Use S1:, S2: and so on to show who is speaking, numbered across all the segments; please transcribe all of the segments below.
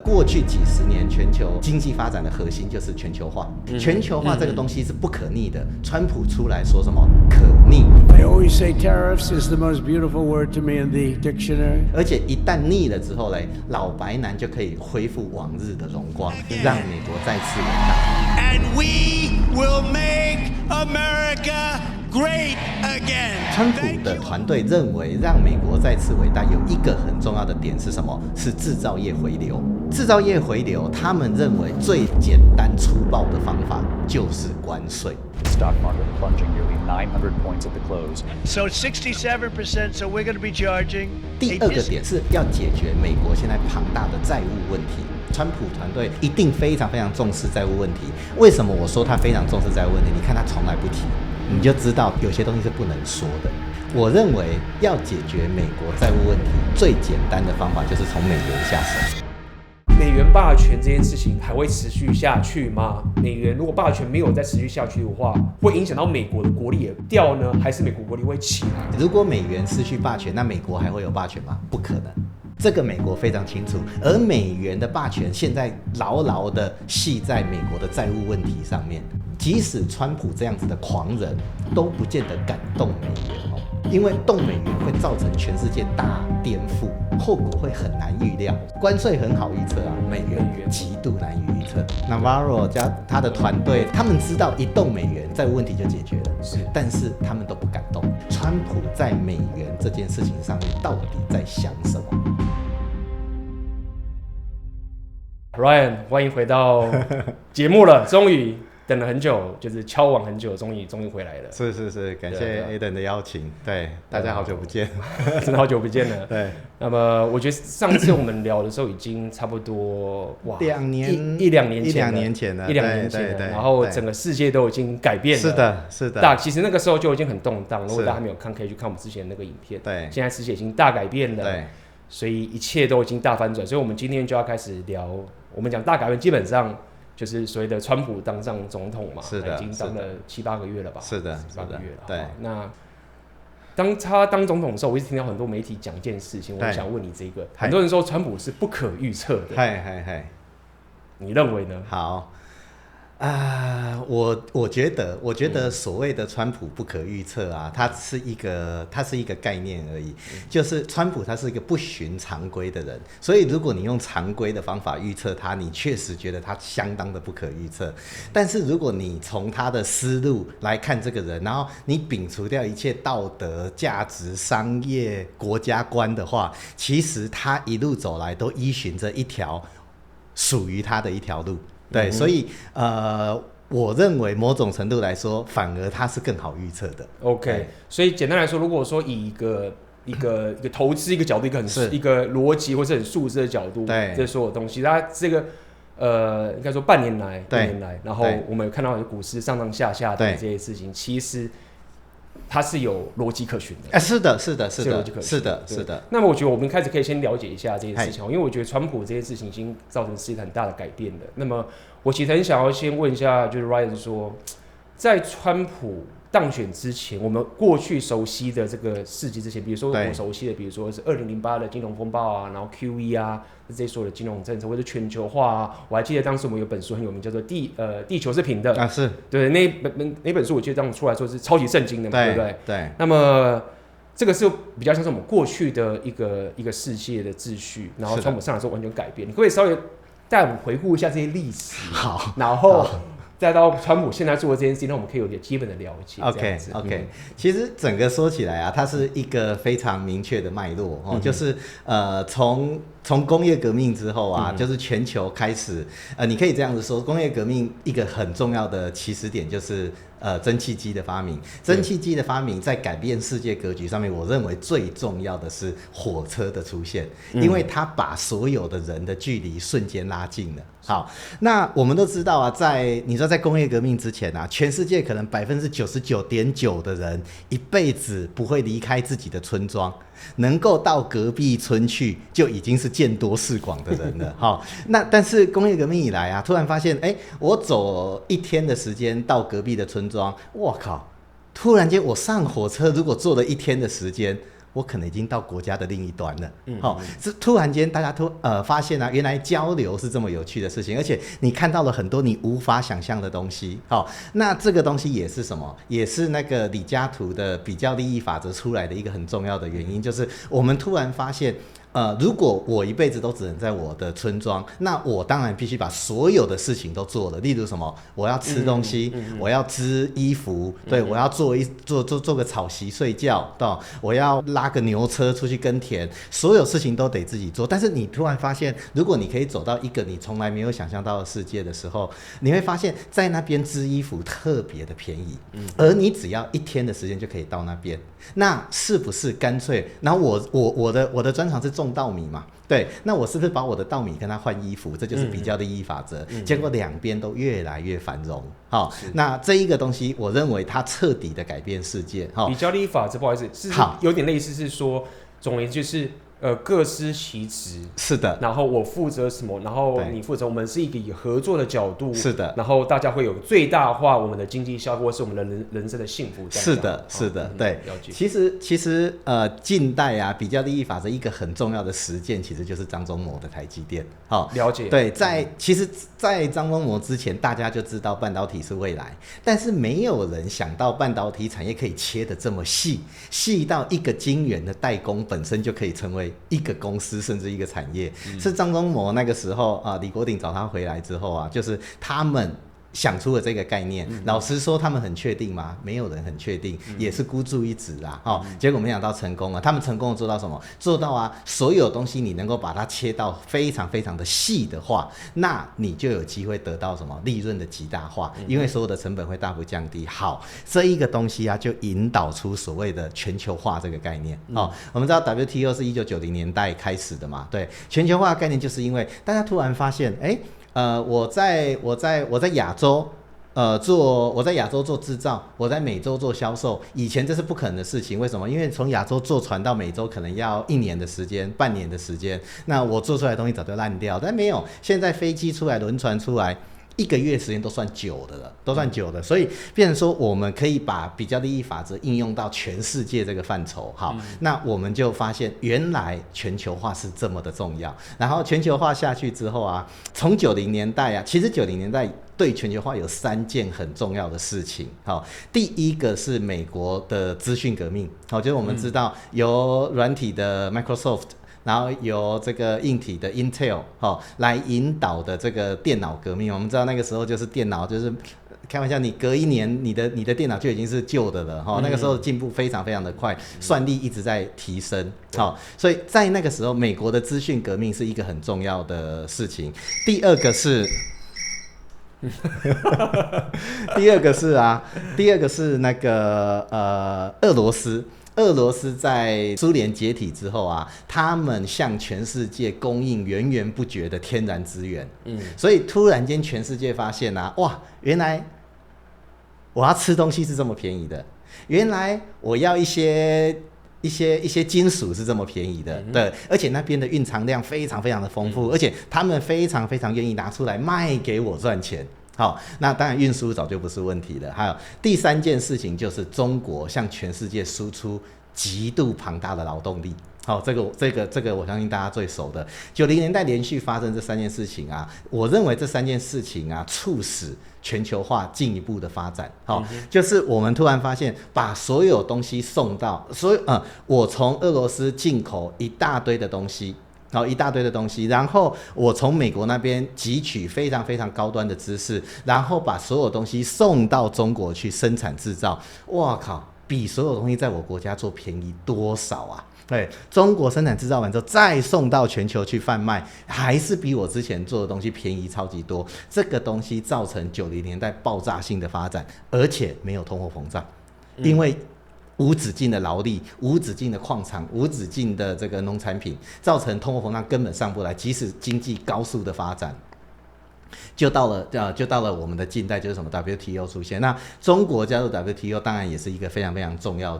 S1: 过去几十年，全球经济发展的核心就是全球化。全球化这个东西是不可逆的。川普出来说什么可逆
S2: I always say tariffs is the most beautiful word to me in the dictionary.
S1: 而且一旦逆了之后嘞，老白男就可以恢复往日的荣光，让美国再次伟大。
S3: And we will make America great again.
S1: 川普的团队认为，让美国再次伟大有一个很重要的点是什么？是制造业回流。制造业回流，他们认为最简单粗暴的方法就是关税。
S4: Stock market plunging nearly 900 points at the close.
S3: So 67%, so we're going to be charging.
S1: 第二个点是要解决美国现在庞大的债务问题。川普团队一定非常非常重视债务问题。为什么我说他非常重视债务问题？你看他从来不提，你就知道有些东西是不能说的。我认为要解决美国债务问题，最简单的方法就是从美元下手。
S5: 美元霸权这件事情还会持续下去吗？美元如果霸权没有再持续下去的话，会影响到美国的国力也掉呢，还是美国国力会起来？
S1: 如果美元失去霸权，那美国还会有霸权吗？不可能。这个美国非常清楚，而美元的霸权现在牢牢的系在美国的债务问题上面。即使川普这样子的狂人，都不见得敢动美元哦，因为动美元会造成全世界大颠覆，后果会很难预料。关税很好预测啊，美元极度难以预测。Navarro 加他的团队，他们知道一动美元，债务问题就解决了，但是他们都不敢动。川普在美元这件事情上面到底在想什么
S5: ？Ryan， 欢迎回到节目了，终于等了很久，就是敲碗很久，终于回来了。
S1: 是，感谢 Aiden 的邀请。对，大家好久不见，
S5: 真的好久不见了。
S1: 对，
S5: 那么我觉得上次我们聊的时候已经差不多一两年前了。然后整个世界都已经改变了。
S1: 是的。
S5: 其实那个时候就已经很动荡，如果大家还没有看，可以去看我们之前那个影片。
S1: 对，
S5: 现在世界已经大改变了。
S1: 对，
S5: 所以一切都已经大翻转，所以我们今天就要开始聊。我们讲大改变，基本上就是所谓的川普当上总统嘛，
S1: 是的，
S5: 已经当了7-8个月了吧？
S1: 是的
S5: ，7-8个月了。
S1: 对，
S5: 那当他当总统的时候，我一直听到很多媒体讲一件事情，我想问你这个，很多人说川普是不可预测的，你认为呢？
S1: 好。我觉得所谓的川普不可预测啊，它是一个概念而已。就是川普他是一个不循常规的人，所以如果你用常规的方法预测他，你确实觉得他相当的不可预测。但是如果你从他的思路来看这个人，然后你摒除掉一切道德、价值、商业、国家观的话，其实他一路走来都依循着一条属于他的一条路。对，所以我认为某种程度来说，反而它是更好预测的。
S5: OK， 所以简单来说，如果说以一个投资一个角度，一个逻辑或者很数字的角度，
S1: 对
S5: 这所有东西，它这个应该说半年来，然后我们有看到股市上上下下的这些事情，其实它是有逻辑可循的。
S1: 是的。
S5: 那么我觉得我们开始可以先了解一下这件事情，因为我觉得川普这件事情已经造成世界很大的改变了。那么我其实很想要先问一下，就是 Ryan 说，在川普当选之前，我们过去熟悉的这个事迹之前，比如说我熟悉的，比如说是2008的金融风暴啊，然后 QE 啊，这些所有的金融政策或者全球化啊，我还记得当时我们有本书很有名，叫做地球是平的啊，
S1: 是
S5: 对那本书，我记得当时出来说是超级圣经的嘛，对不对？
S1: 对。
S5: 那么这个是比较像是我们过去的一个世界的秩序，然后川普上来之后完全改变。你可不可以稍微带我们回顾一下这些历史？
S1: 好，
S5: 然后再到川普现在做的这件事情，让我们可以有点基本的了解。
S1: OK， 其实整个说起来啊，它是一个非常明确的脉络哦，就是从工业革命之后啊，就是全球开始你可以这样子说，工业革命一个很重要的起始点就是蒸汽机的发明。蒸汽机的发明在改变世界格局上面，我认为最重要的是火车的出现，因为它把所有的人的距离瞬间拉近了。好，那我们都知道啊，你说在工业革命之前啊，全世界可能99.9%的人一辈子不会离开自己的村庄，能够到隔壁村去就已经是见多识广的人了。好，那但是工业革命以来啊，突然发现，我走1天的时间到隔壁的村庄，我靠，突然间我上火车如果坐了1天的时间，我可能已经到国家的另一端了。是突然间大家发现啊，原来交流是这么有趣的事情，而且你看到了很多你无法想象的东西。那这个东西也是什么？也是那个李嘉图的比较利益法则出来的一个很重要的原因，就是我们突然发现。如果我一辈子都只能在我的村庄，那我当然必须把所有的事情都做了。例如什么，我要吃东西，我要织衣服，对，我要做个草席睡觉，我要拉个牛车出去耕田，所有事情都得自己做。但是你突然发现，如果你可以走到一个你从来没有想象到的世界的时候，你会发现在那边织衣服特别的便宜，而你只要1天的时间就可以到那边。那是不是干脆？然后我的专长是种稻米嘛，对，那我是不是把我的稻米跟他换衣服？这就是比较利益法则。结果两边都越来越繁荣。那这一个东西，我认为它彻底的改变世界。比
S5: 较利益法则，不好意思，是有点类似，是说，总而言之就是各司其职，
S1: 是的。
S5: 然后我负责什么，然后你负责，我们是一个以合作的角度，
S1: 是的。
S5: 然后大家会有最大化我们的经济效益，或是我们的人生的幸福。
S1: 是的，是的，对。其实近代啊，比较利益法则一个很重要的实践，其实就是张忠谋的台积电。
S5: 了解。
S1: 对，其实，在张忠谋之前，大家就知道半导体是未来，但是没有人想到半导体产业可以切得这么细，细到一个晶圆的代工本身就可以成为一个公司甚至一个产业。是张忠谋那个时候李国鼎找他回来之后啊，就是他们想出了这个概念。老实说他们很确定吗？没有人很确定，也是孤注一掷啦。结果没想到成功了。他们成功的做到什么？做到啊，所有东西你能够把它切到非常非常的细的话，那你就有机会得到什么利润的极大化，因为所有的成本会大幅降低。好，这一个东西啊，就引导出所谓的全球化这个概念。我们知道 WTO 是1990年代开始的嘛，对，全球化的概念就是因为大家突然发现，我在亚洲，我在亚洲做制造，我在美洲做销售，以前这是不可能的事情。为什么？因为从亚洲坐船到美洲可能要1年的时间，半年的时间，那我做出来的东西早就烂掉。但没有，现在飞机出来，轮船出来。1个月时间都算久的了，都算久的，所以变成说我们可以把比较利益法则应用到全世界这个范畴。好，那我们就发现原来全球化是这么的重要。然后全球化下去之后啊，从90年代啊，其实90年代对全球化有3件很重要的事情。好，第一个是美国的资讯革命。好，就是我们知道由软体的 Microsoft。然后由这个硬体的 Intel 来引导的这个电脑革命。我们知道那个时候就是电脑，就是开玩笑，你隔1年你的电脑就已经是旧的了。那个时候进步非常非常的快，算力一直在提升。所以在那个时候美国的资讯革命是一个很重要的事情。第二个是那个俄罗斯在苏联解体之后啊，他们向全世界供应源源不绝的天然资源。所以突然间全世界发现啊，哇，原来我要吃东西是这么便宜的，原来我要一些金属是这么便宜的，对，而且那边的蕴藏量非常非常的丰富，而且他们非常非常愿意拿出来卖给我赚钱。好，那当然运输早就不是问题了。还有第3件事情就是中国向全世界输出极度庞大的劳动力。好，这个我相信大家最熟的。90年代连续发生这3件事情啊，我认为这3件事情啊，促使全球化进一步的发展。好，就是我们突然发现，把所有东西送到，我从俄罗斯进口一大堆的东西。然后我从美国那边汲取非常非常高端的知识，然后把所有东西送到中国去生产制造。哇靠，比所有东西在我国家做便宜多少啊？对，中国生产制造完之后再送到全球去贩卖，还是比我之前做的东西便宜超级多。这个东西造成90年代爆炸性的发展，而且没有通货膨胀，因为无止境的劳力，无止境的矿场，无止境的这个农产品，造成通货膨胀根本上不来。即使经济高速的发展，就到了我们的近代，就是什么 WTO 出现。那中国加入 WTO 当然也是一个非常非常重要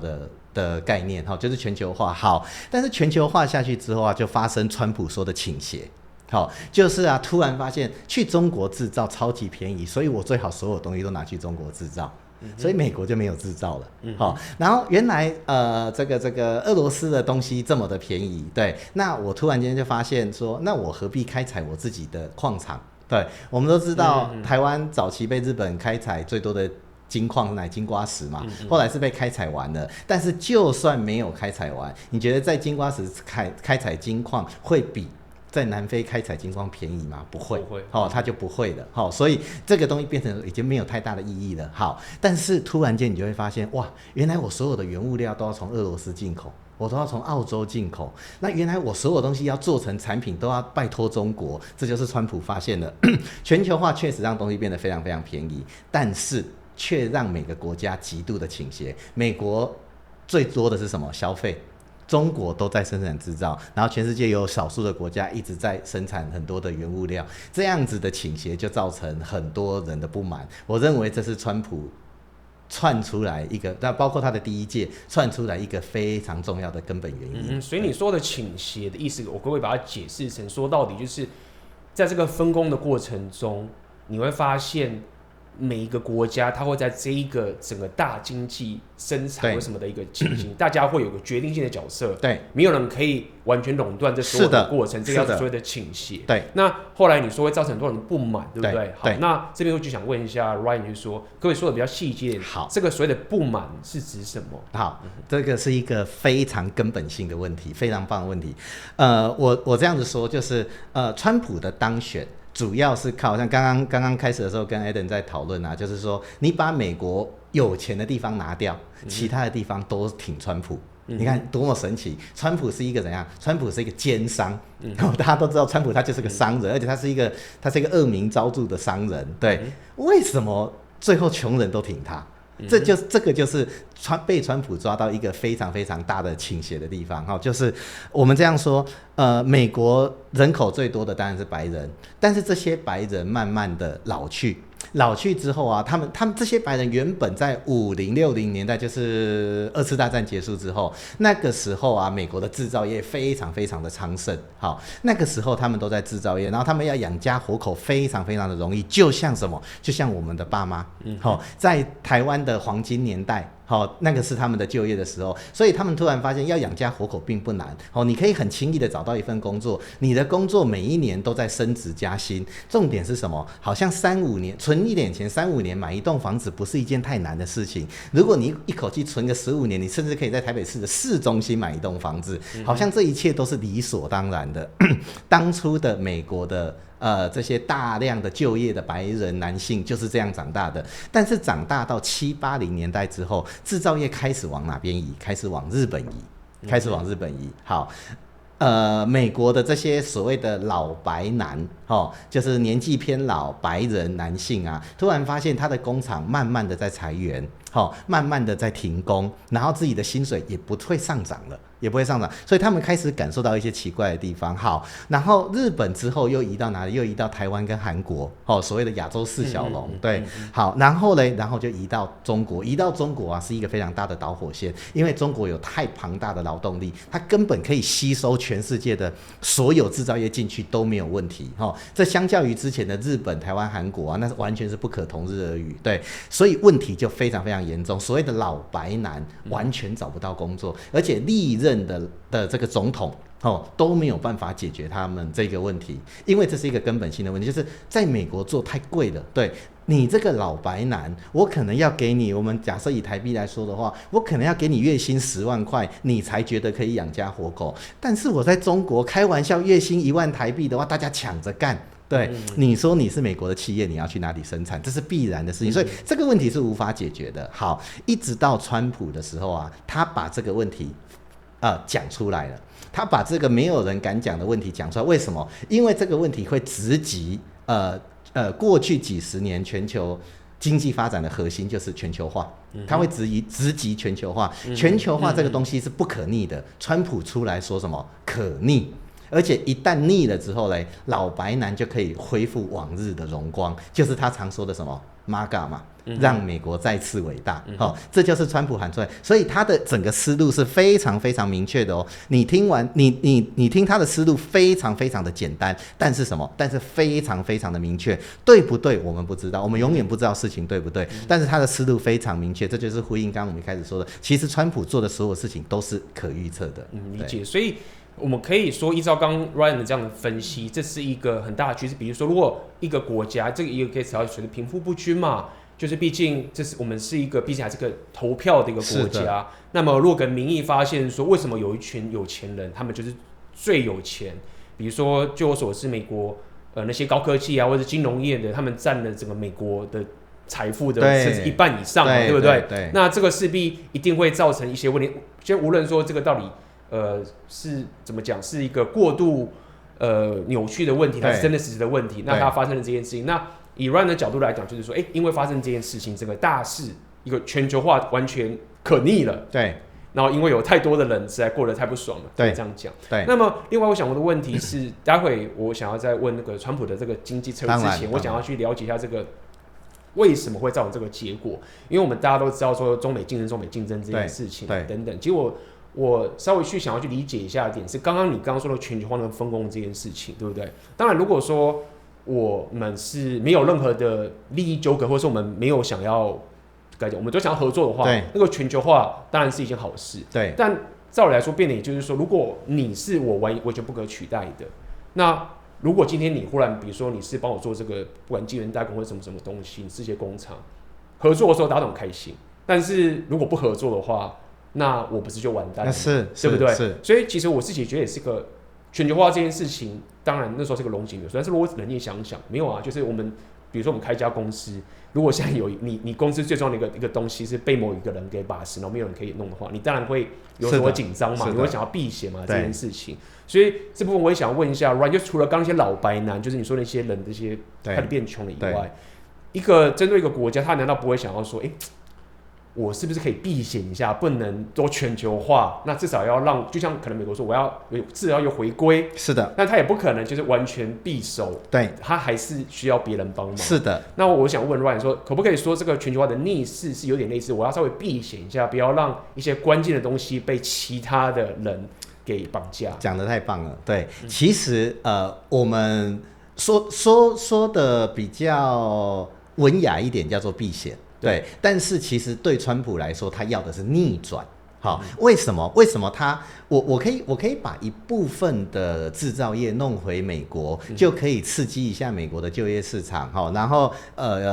S1: 的概念，就是全球化。好，但是全球化下去之后啊，就发生川普说的倾斜。好，就是啊，突然发现去中国制造超级便宜，所以我最好所有东西都拿去中国制造。所以美国就没有制造了。好，然后原来这个俄罗斯的东西这么的便宜，对，那我突然间就发现说，那我何必开采我自己的矿场？对，我们都知道台湾早期被日本开采最多的金矿乃金瓜石嘛，后来是被开采完了。但是就算没有开采完，你觉得在金瓜石开采金矿会比在南非开采金矿便宜吗？不会，它就不会的。所以这个东西变成已经没有太大的意义了。好，但是突然间你就会发现，哇，原来我所有的原物料都要从俄罗斯进口，我都要从澳洲进口。那原来我所有东西要做成产品都要拜托中国，这就是川普发现的。全球化确实让东西变得非常非常便宜，但是却让每个国家极度的倾斜。美国最多的是什么？消费。中国都在生产制造，然后全世界有少数的国家一直在生产很多的原物料，这样子的倾斜就造成很多人的不满。我认为这是川普串出来一个，那包括他的第一届串出来一个非常重要的根本原因。
S5: 所以你说的倾斜的意思，我可不可以把它解释成说到底就是在这个分工的过程中，你会发现每一个国家它会在这一个整个大经济生产或什么的一个情形，大家会有个决定性的角色，
S1: 对，
S5: 没有人可以完全垄断这所有的过程，这个叫所谓的倾斜。对，那后来你说会造成很多人不满，对不对？好，那这边我就想问一下 Ryan， 就是说，可不可以说的比较细节？好，这个所谓的不满是指什么？
S1: 好，这个是一个非常根本性的问题，非常棒的问题。我这样子说，就是川普的当选。主要是靠像刚刚开始的时候跟 Adam 在讨论啊，就是说你把美国有钱的地方拿掉，其他的地方都挺川普。你看多么神奇！川普是一个怎样？川普是一个奸商，大家都知道川普他就是个商人，而且他是一个恶名昭著的商人。对，为什么最后穷人都挺他？这个就是被川普抓到一个非常非常大的倾斜的地方。就是我们这样说，美国人口最多的当然是白人，但是这些白人慢慢的老去之后啊，他们这些白人原本在50、60年代，就是2次大战结束之后，那个时候啊，美国的制造业非常非常的昌盛。好，那个时候他们都在制造业，然后他们要养家活口非常非常的容易，就像什么？就像我们的爸妈，在台湾的黄金年代。那个是他们的就业的时候，所以他们突然发现要养家活口并不难。你可以很轻易的找到一份工作，你的工作每一年都在升职加薪。重点是什么？好像3-5年存一点钱，3-5年买一栋房子不是一件太难的事情。如果你一口气存个15年，你甚至可以在台北市的市中心买一栋房子，好像这一切都是理所当然的。当初的美国的这些大量的就业的白人男性就是这样长大的，但是长大到70、80年代之后，制造业开始往哪边移？开始往日本移。好，美国的这些所谓的老白男，就是年纪偏老白人男性啊，突然发现他的工厂慢慢的在裁员，慢慢的在停工，然后自己的薪水也不会上涨了。所以他们开始感受到一些奇怪的地方。好，然后日本之后又移到哪里？又移到台湾跟韩国，所谓的亚洲四小龙。对，好，然后就移到中国。移到中国啊，是一个非常大的导火线，因为中国有太庞大的劳动力，它根本可以吸收全世界的所有制造业进去都没有问题。这相较于之前的日本、台湾、韩国啊，那完全是不可同日而语。对，所以问题就非常非常严重。所谓的老白男完全找不到工作，而且历任的这个总统都没有办法解决他们这个问题，因为这是一个根本性的问题，就是在美国做太贵了。对，你这个老白男，我可能要给你，我们假设以台币来说的话，我可能要给你月薪10万块，你才觉得可以养家活口。但是我在中国开玩笑，月薪1万台币的话，大家抢着干。对，你说你是美国的企业，你要去哪里生产，这是必然的事情，所以这个问题是无法解决的。好，一直到川普的时候啊，他把这个问题讲出来了，他把这个没有人敢讲的问题讲出来。为什么？因为这个问题会直击过去几十年全球经济发展的核心就是全球化，它会直击全球化。全球化这个东西是不可逆的。川普出来说什么可逆？而且一旦逆了之后嘞，老白男就可以恢复往日的荣光，就是他常说的什么 MAGA 嘛。让美国再次伟大，这就是川普喊出来，所以他的整个思路是非常非常明确的哦。你听完，你听他的思路非常非常的简单，但是什么？但是非常非常的明确，对不对？我们不知道，我们永远不知道事情对不对。但是他的思路非常明确，这就是呼应刚刚我们一开始说的，其实川普做的所有事情都是可预测的。
S5: 理解。所以我们可以说，依照刚 Ryan 的这样的分析，这是一个很大的趋势。比如说，如果一个国家，这个一个 case 要随着贫富不均嘛。就是毕竟我们是一个，毕竟还是个投票的一个国家。那么如果跟民意发现说，为什么有一群有钱人，他们就是最有钱？比如说，据我所知，美国那些高科技啊，或者金融业的，他们占了整个美国的财富的甚至一半以上嘛，对不对？对。那这个势必一定会造成一些问题。就无论说这个到底是怎么讲，是一个过度扭曲的问题，还是真的实质的问题？那它发生了这件事情，那以 Ryan 的角度来讲，就是说，因为发生这件事情，这个大事，一个全球化完全可逆了。对。然后因为有太多的人实在过得太不爽了，对，这样讲。对。那么，另外我想问的问题是，待会我想要再问那个川普的这个经济策略之前，我想要去了解一下这个为什么会造成这个结果？因为我们大家都知道说中美竞争这件事情等等。其实我稍微想要去理解一下的点是，刚刚说的全球化的分工这件事情，对不对？当然，如果说我们是没有任何的利益纠葛，或者是我们没有想要，我们都想要合作的话，那个全球化当然是一件好事。对。但照理来说，变得也就是说，如果你是我完全不可取代的，那如果今天你忽然，比如说你是帮我做这个，不管晶圆代工或者什么东西，你是一些工厂合作的时候，大家都很开心。但是如果不合作的话，那我不是就完蛋了？对不对？所以其实我自己觉得也是个。全球化这件事情，当然那时候是个龙井流水，但是如果冷静想想，没有啊，就是我们比如说我们开一家公司，如果现在有你公司最重要的一个东西是被某一个人给把持，然后没有人可以弄的话，你当然会有所紧张嘛，你会想要避险嘛这件事情。所以这部分我也想问一下 Ryan， 就除了刚那些老白男，就是你说那些人这些开始变穷了以外，一个针对一个国家，他难道不会想要说，我是不是可以避险一下，不能都全球化？那至少要让，就像可能美国说，至少要有回归。是的，但他也不可能就是完全闭守，对，他还是需要别人帮忙。是的。那我想问 Ryan 说，可不可以说这个全球化的逆势是有点类似，我要稍微避险一下，不要让一些关键的东西被其他的人给绑架？讲得太棒了。对，其实我们说的比较文雅一点，叫做避险。对，但是其实对川普来说，他要的是逆转。好，为什么我可以把一部分的制造业弄回美国，就可以刺激一下美国的就业市场，然后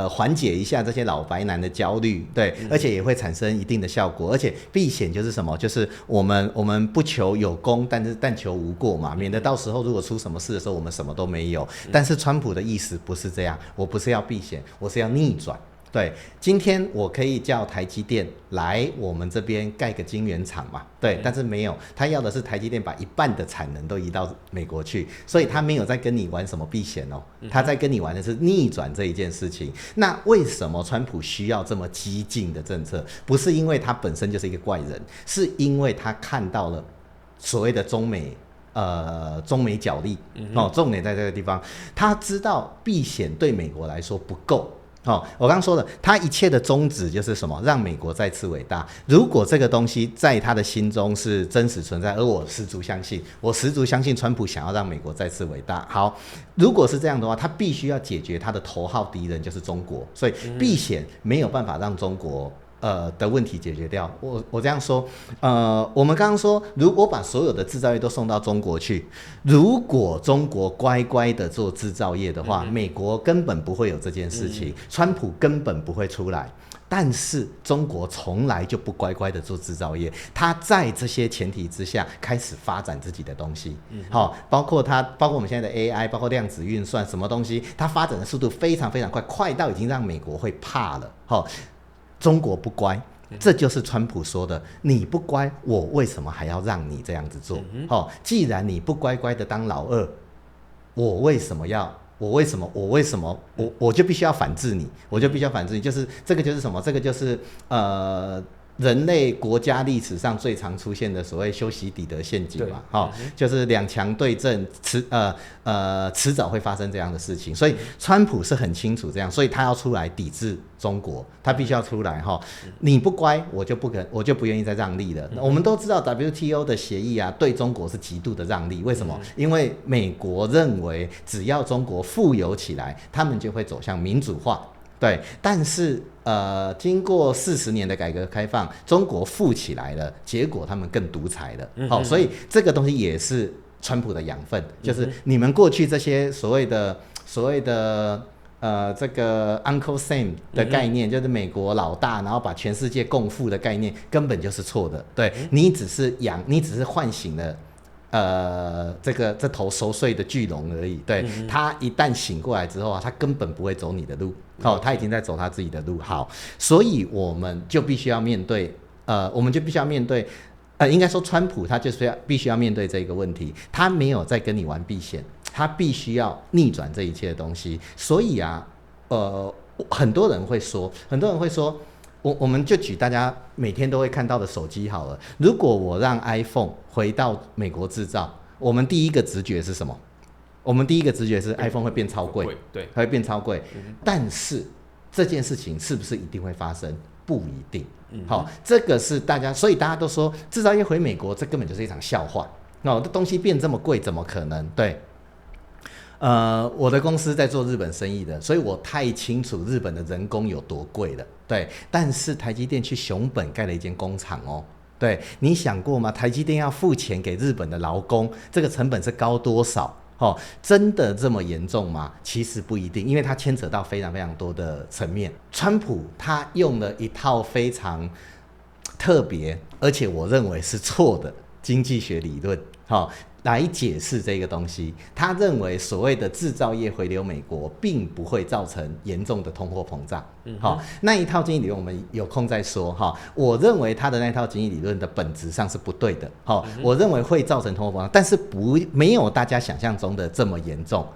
S5: 缓解一下这些老白男的焦虑，对，而且也会产生一定的效果。而且避险就是什么？就是我们不求有功，但求无过嘛，免得到时候如果出什么事的时候，我们什么都没有。但是川普的意思不是这样，我不是要避险，我是要逆转。对，今天我可以叫台积电来我们这边盖个晶圆厂嘛，对，但是没有，他要的是台积电把一半的产能都移到美国去，所以他没有在跟你玩什么避险哦，他在跟你玩的是逆转这一件事情。那为什么川普需要这么激进的政策？不是因为他本身就是一个怪人，是因为他看到了所谓的中美角力，重点在这个地方，他知道避险对美国来说不够。我刚刚说的，他一切的宗旨就是什么？让美国再次伟大。如果这个东西在他的心中是真实存在，而我十足相信川普想要让美国再次伟大。好，如果是这样的话，他必须要解决他的头号敌人就是中国，所以避险没有办法让中国的问题解决掉。我这样说，我们刚刚说，如果把所有的制造业都送到中国去，如果中国乖乖的做制造业的话，美国根本不会有这件事情，川普根本不会出来。但是中国从来就不乖乖的做制造业，他在这些前提之下开始发展自己的东西，包括我们现在的 AI， 包括量子运算，什么东西，它发展的速度非常非常快，快到已经让美国会怕了。中国不乖，这就是川普说的，你不乖，我为什么还要让你这样子做？既然你不乖乖的当老二，我就必须要反制你，就是这个就是什么？这个就是
S1: 人类国家历史上最常出现的所谓修昔底德陷阱嘛，就是两强对阵，迟早会发生这样的事情，所以川普是很清楚这样，所以他要出来抵制中国，他必须要出来你不乖，我就不愿意再让利了。我们都知道 WTO 的协议啊，对中国是极度的让利，为什么？因为美国认为只要中国富有起来，他们就会走向民主化。对，但是经过40年的改革开放，中国富起来了，结果他们更独裁了。所以这个东西也是川普的养分，就是你们过去这些所谓的这个 Uncle Sam 的概念，就是美国老大，然后把全世界共富的概念，根本就是错的。对，你只是唤醒了。这头熟睡的巨龙而已。对，他一旦醒过来之后他根本不会走你的路，他已经在走他自己的路。好，所以我们就必须要面对，应该说川普他就是必须要面对这个问题，他没有在跟你玩避险，他必须要逆转这一切的东西。所以很多人会说。我们就举大家每天都会看到的手机好了。如果我让 iPhone 回到美国制造，我们第一个直觉是什么？我们第一个直觉是 iPhone 会变超贵，对，会变超贵。但是这件事情是不是一定会发生？不一定。好，这个是大家，所以大家都说制造业回美国，这根本就是一场笑话。这东西变这么贵，怎么可能？对。我的公司在做日本生意的，所以我太清楚日本的人工有多贵了。对，但是台积电去熊本盖了一间工厂对，你想过吗？台积电要付钱给日本的劳工，这个成本是高多少？真的这么严重吗？其实不一定，因为它牵扯到非常非常多的层面。川普他用了一套非常特别，而且我认为是错的经济学理论，来解释这个东西。他认为所谓的制造业回流美国并不会造成严重的通货膨胀。那一套经济理论我们有空再说。我认为他的那套经济理论的本质上是不对的。我认为会造成通货膨胀，但是没有大家想象中的这么严重。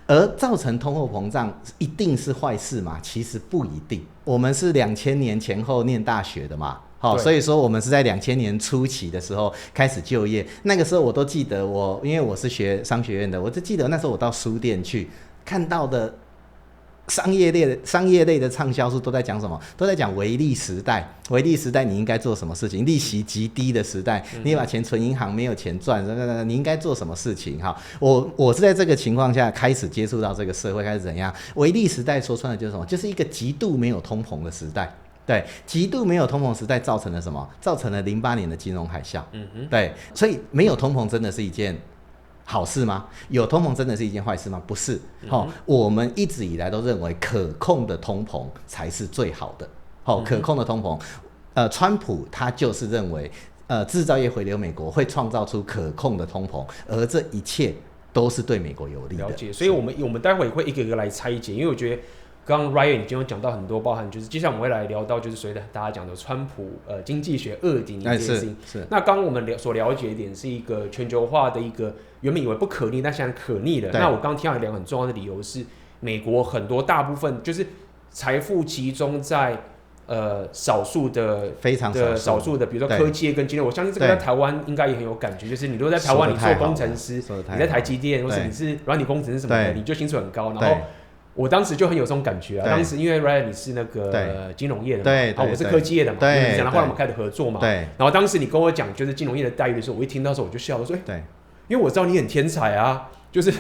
S1: 而造成通货膨胀一定是坏事吗？其实不一定。我们是2000年前后念大学的嘛，所以说我们是在2000年初期的时候开始就业。那个时候我都记得，因为我是学商学院的，我就记得那时候我到书店去看到的商业类的畅销书都在讲什么？都在讲微利时代。微利时代你应该做什么事情？利息极低的时代，你把钱存银行没有钱赚，你应该做什么事情？我是在这个情况下开始接触到这个社会，开始怎样？微利时代说穿了就是什么？就是一个极度没有通膨的时代。对，极度没有通膨时代造成了什么？造成了08年的金融海啸。对，所以没有通膨真的是一件好事吗？有通膨真的是一件坏事吗？不是。我们一直以来都认为可控的通膨才是最好的。可控的通膨，川普他就是认为，制造业回流美国会创造出可控的通膨，而这一切都是对美国有利的。
S5: 了解，所以我们待会会一个一个来拆解，因为我觉得刚刚 Ryan 已经有讲到很多，包含就是接下来我们会来聊到就是所谓的大家讲的川普经济学2.0这件事情。那刚刚我们所了解一点是一个全球化的一个原本以为不可逆，但现在可逆了。那我刚刚听到两个很重要的理由是，美国很多大部分就是财富集中在少数的
S1: 非常
S5: 少数的，比如说科技业跟金融，我相信这个在台湾应该也很有感觉。就是你如果在台湾你做工程师，你在台积电，或是你是软体工程师什么的，你就薪水很高。然后我当时就很有这种感觉啊。当时因为 Ryan 你是那个金融业的嘛，然后我是科技业的嘛，然后后来我们开始合作嘛。然后当时你跟我讲就是金融业的待遇的时候，我一听到的时候我就笑了，说因为我知道你很天才啊，就是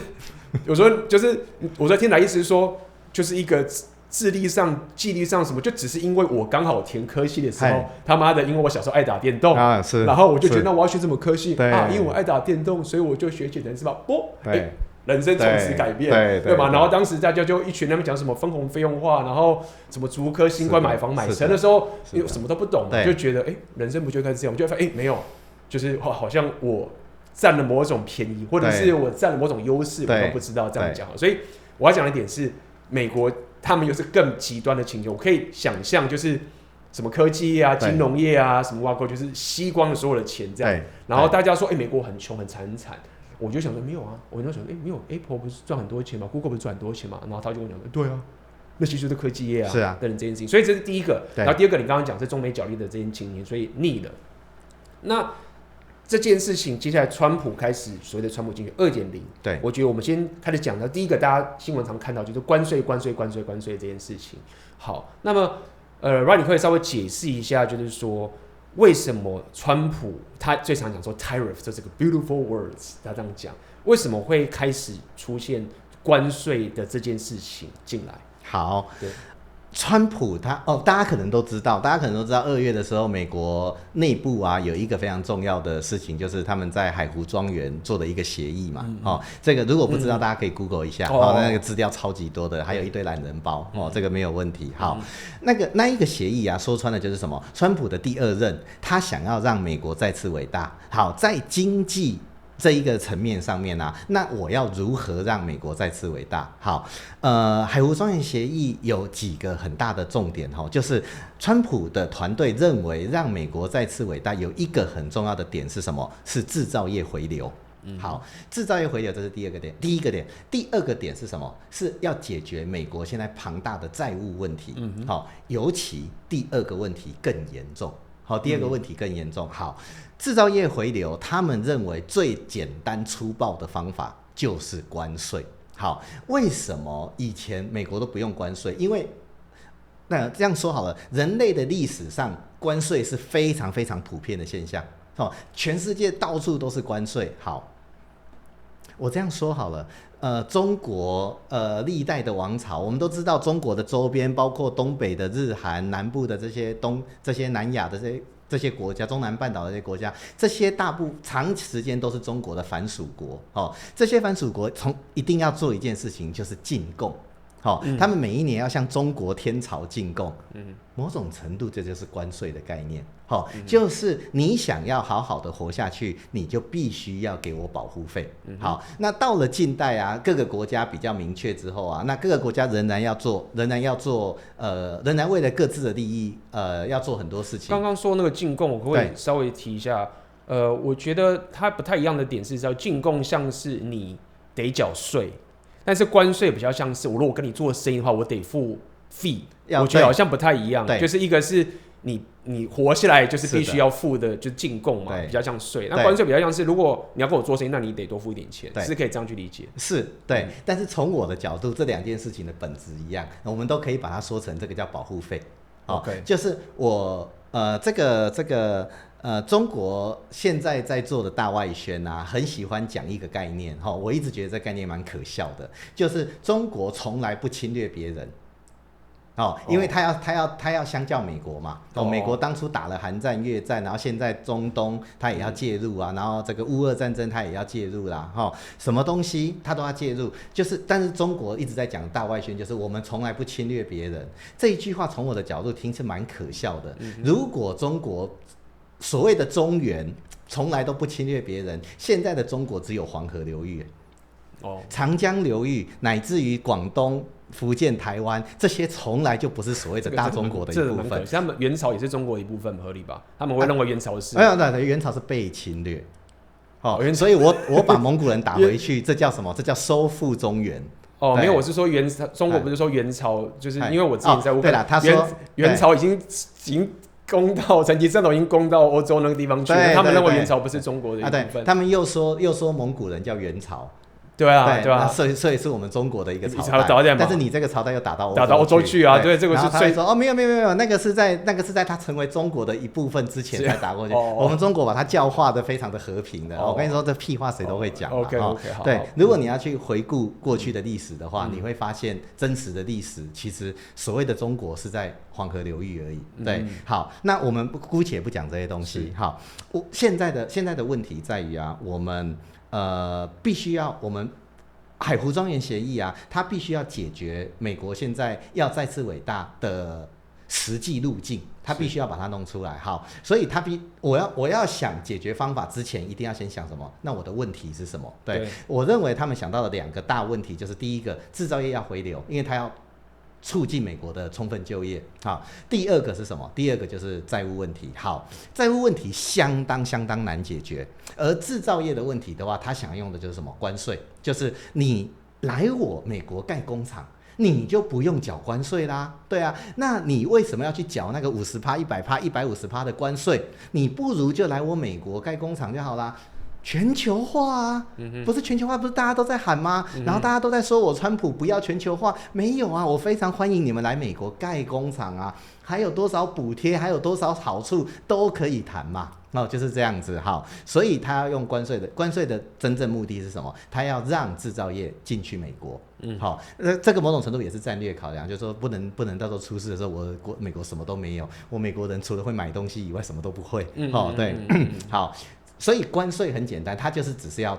S5: 有时候就是我在天才意思是说，就是一个智力上、纪律上什么，就只是因为我刚好填科系的时候，他妈的，因为我小时候爱打电动，然后我就觉得那我要学什么科系啊？因为我爱打电动，所以我就学简程是吧？人生从此改变，对吧？然后当时大家就一群人讲什么分红费用化，然后什么逐科新冠买房买车的时候，什么都不懂，就觉得人生不就该这样？我就发现没有，就是好像我占了某种便宜，或者是我占了某种优势，我都不知道这样讲。所以我要讲的一点是，美国他们又是更极端的情况，我可以想象就是什么科技业啊、金融业啊，什么挖沟，就是吸光了所有的钱这样。然后大家说，美国很穷、很惨、很惨。我就想说没有啊，我就想没有 ，Apple 不是赚很多钱吗 ？Google 不是赚很多钱吗？然后他就跟我讲，对啊，那些就是科技业啊，
S1: 是啊，
S5: 等等这件事情。所以这是第一个。然后第二个，你刚刚讲是中美角力的这件情形，所以逆了。那这件事情，接下来川普开始所谓的川普经济 2.0，
S1: 对，
S5: 我觉得我们先开始讲到第一个，大家新闻常看到就是关税这件事情。好，那么Ryan 你可以稍微解释一下，就是说为什么川普他最常讲说 tariff 这是个 beautiful words， 他这样讲，为什么会开始出现关税的这件事情进来？
S1: 好，川普他大家可能都知道2月的时候，美国内部啊有一个非常重要的事情，就是他们在海湖庄园做的一个协议嘛。这个如果不知道，大家可以 Google 一下，那个资料超级多的，还有一堆懒人包这个没有问题。好，那一个协议啊，说穿了就是什么？川普的第2任，他想要让美国再次伟大。好，在经济这一个层面上面啊，那我要如何让美国再次伟大？好，海湖庄园协议有几个很大的重点就是川普的团队认为让美国再次伟大有一个很重要的点是什么？是制造业回流。好，制造业回流这是第一个点。第二个点是什么？是要解决美国现在庞大的债务问题。好，尤其第二个问题更严重。第二个问题更严重。好，制造业回流，他们认为最简单粗暴的方法就是关税。好，为什么以前美国都不用关税？因为那这样说好了，人类的历史上关税是非常非常普遍的现象。全世界到处都是关税。好，我这样说好了。中国历代的王朝，我们都知道中国的周边，包括东北的日韩、南部的这些南亚的这些国家，中南半岛的这些国家，这些长时间都是中国的藩属国。这些藩属国一定要做一件事情，就是进贡。他们每一年要向中国天朝进贡。某种程度这就是关税的概念。就是你想要好好的活下去，你就必须要给我保护费。好，那到了近代啊，各个国家比较明确之后啊，那各个国家仍然为了各自的利益，要做很多事情。
S5: 刚刚说那个进贡，我可不可以稍微提一下？我觉得它不太一样的点是，进贡像是你得缴税，但是关税比较像是我如果跟你做生意的话，我得付fee。我觉得好像不太一样，就是一个是你活下来就是必须要付的，就是进贡嘛，比较像税。那关税比较像是，如果你要跟我做生意，那你得多付一点钱，是可以这样去理解。
S1: 是对，但是从我的角度，这两件事情的本质一样，我们都可以把它说成这个叫保护费。就是我中国现在在做的大外宣啊，很喜欢讲一个概念我一直觉得这概念蛮可笑的，就是中国从来不侵略别人。因为他要相较美国嘛。美国当初打了韩战、越战，然后现在中东他也要介入啊，然后这个乌俄战争他也要介入啦。什么东西他都要介入，但是中国一直在讲大外宣，就是我们从来不侵略别人。这一句话从我的角度听是蛮可笑的。如果中国所谓的中原从来都不侵略别人，现在的中国只有黄河流域。长江流域乃至于广东、福建、台湾，这些从来就不是所谓的大中国的一部分。
S5: 他们元朝也是中国的一部分，合理吧？他们会认为元朝是？
S1: 对，元朝是被侵略。所以我把蒙古人打回去，这叫什么？这叫收复中原。
S5: 没有，我是说中国不是说元朝，就是因为我之前在乌克兰，
S1: 他说
S5: 元朝已经攻到成吉思汗已经攻到欧洲那个地方去了，他们认为元朝不是中国的一部分。
S1: 对，他们又说蒙古人叫元朝。
S5: 对啊，
S1: 所以是我们中国的一个朝
S5: 代，
S1: 但是你这个朝代又打到
S5: 欧洲去啊，对，这个是最
S1: 没有，那个是在他成为中国的一部分之前才打过去。我们中国把它教化的非常的和平的。我跟你说，这屁话谁都会讲。
S5: OK， 好。
S1: 对，如果你要去回顾过去的历史的话，你会发现真实的历史其实所谓的中国是在黄河流域而已。对，好，那我们姑且不讲这些东西。好，现在的问题在于啊，我们必须要我们海湖庄园协议啊，它必须要解决美国现在要再次伟大的实际路径，它必须要把它弄出来。好，所以我要想解决方法之前，一定要先想什么？那我的问题是什么？对，我认为他们想到的两个大问题，就是第一个，制造业要回流，因为它要促进美国的充分就业。好，第二个是什么？第二个就是债务问题。好，债务问题相当难解决，而制造业的问题的话，他想用的就是什么？关税，就是你来我美国盖工厂，你就不用缴关税啦，对啊，那你为什么要去缴那个50%、100%、150%的关税？你不如就来我美国盖工厂就好啦。全球化啊，不是全球化，不是大家都在喊吗？然后大家都在说我川普不要全球化，没有啊，我非常欢迎你们来美国盖工厂啊，还有多少补贴，还有多少好处都可以谈嘛。就是这样子。好，所以他要用关税的真正目的是什么？他要让制造业进去美国。好，这个某种程度也是战略考量，就是说不能到时候出事的时候，美国什么都没有，我美国人除了会买东西以外什么都不会。对，好。所以关税很简单，它就是只是要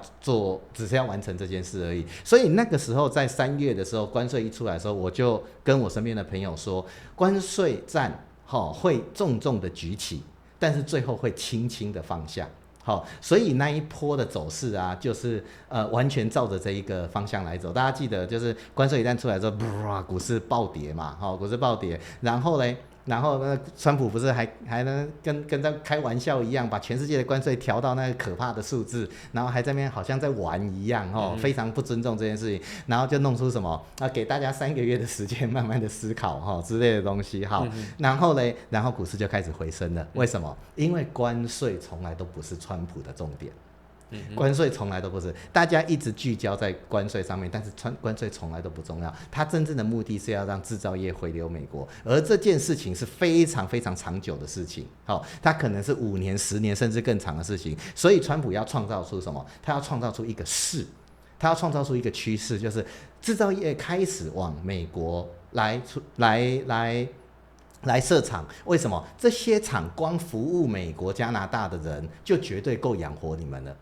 S1: 完成这件事而已。所以那个时候在3月的时候，关税一出来的时候，我就跟我身边的朋友说，关税战会重重的举起，但是最后会轻轻的放下。好，所以那一波的走势啊，就是完全照着这一个方向来走。大家记得，就是关税一旦出来之后，股市暴跌嘛，股市暴跌，然后川普不是还能跟在开玩笑一样，把全世界的关税调到那个可怕的数字，然后还在那边好像在玩一样，非常不尊重这件事情，然后就弄出什么给大家3个月的时间慢慢的思考之类的东西。好，然后股市就开始回升了。为什么？因为关税从来都不是川普的重点。关税从来都不是，大家一直聚焦在关税上面，但是关税从来都不重要。它真正的目的是要让制造业回流美国，而这件事情是非常非常长久的事情。它可能是5年、10年甚至更长的事情。所以川普要创造出什么？他要创造出一个势，他要创造出一个趋势，就是制造业开始往美国来设厂。为什么？这些厂光服务美国、加拿大的人就绝对够养活你们了。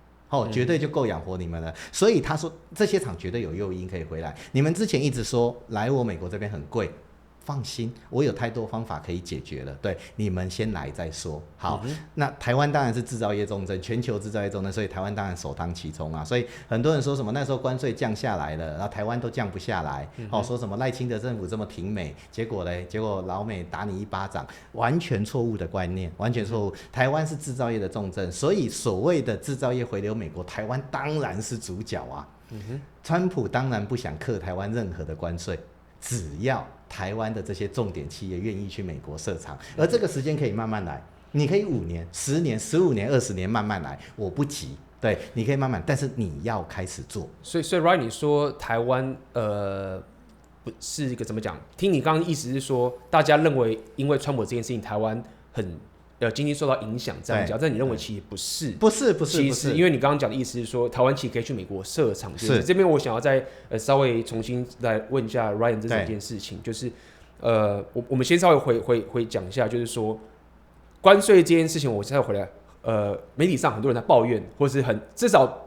S1: 绝对就够养活你们了。所以他说这些厂绝对有诱因可以回来。你们之前一直说来我美国这边很贵，放心，我有太多方法可以解决了。对，你们先来再说。好，那台湾当然是制造业重镇，全球制造业重镇，所以台湾当然首当其冲啊。所以很多人说什么那时候关税降下来了，然后台湾都降不下来，说什么赖清德政府这么挺美，结果老美打你一巴掌，完全错误的观念，完全错误。台湾是制造业的重镇，所以所谓的制造业回流美国，台湾当然是主角啊。川普当然不想课台湾任何的关税，只要台湾的这些重点企业愿意去美国设厂，而这个时间可以慢慢来，你可以5年、10年、15年、20年慢慢来，我不急。对，你可以慢慢，但是你要开始做。
S5: 所以 Ryan 你说台湾不是一个怎么讲？听你刚刚意思是说，大家认为因为川普这件事情，台湾很经济受到影响，这样讲，但你认为其实不是？不是，其实因为你刚刚讲的意思是说，台湾其实可以去美国设厂。是这边我想要再稍微重新来问一下 Ryan 这件事情，就是我们先稍微回讲一下，就是说关税这件事情，我再回来媒体上很多人在抱怨，或是至少。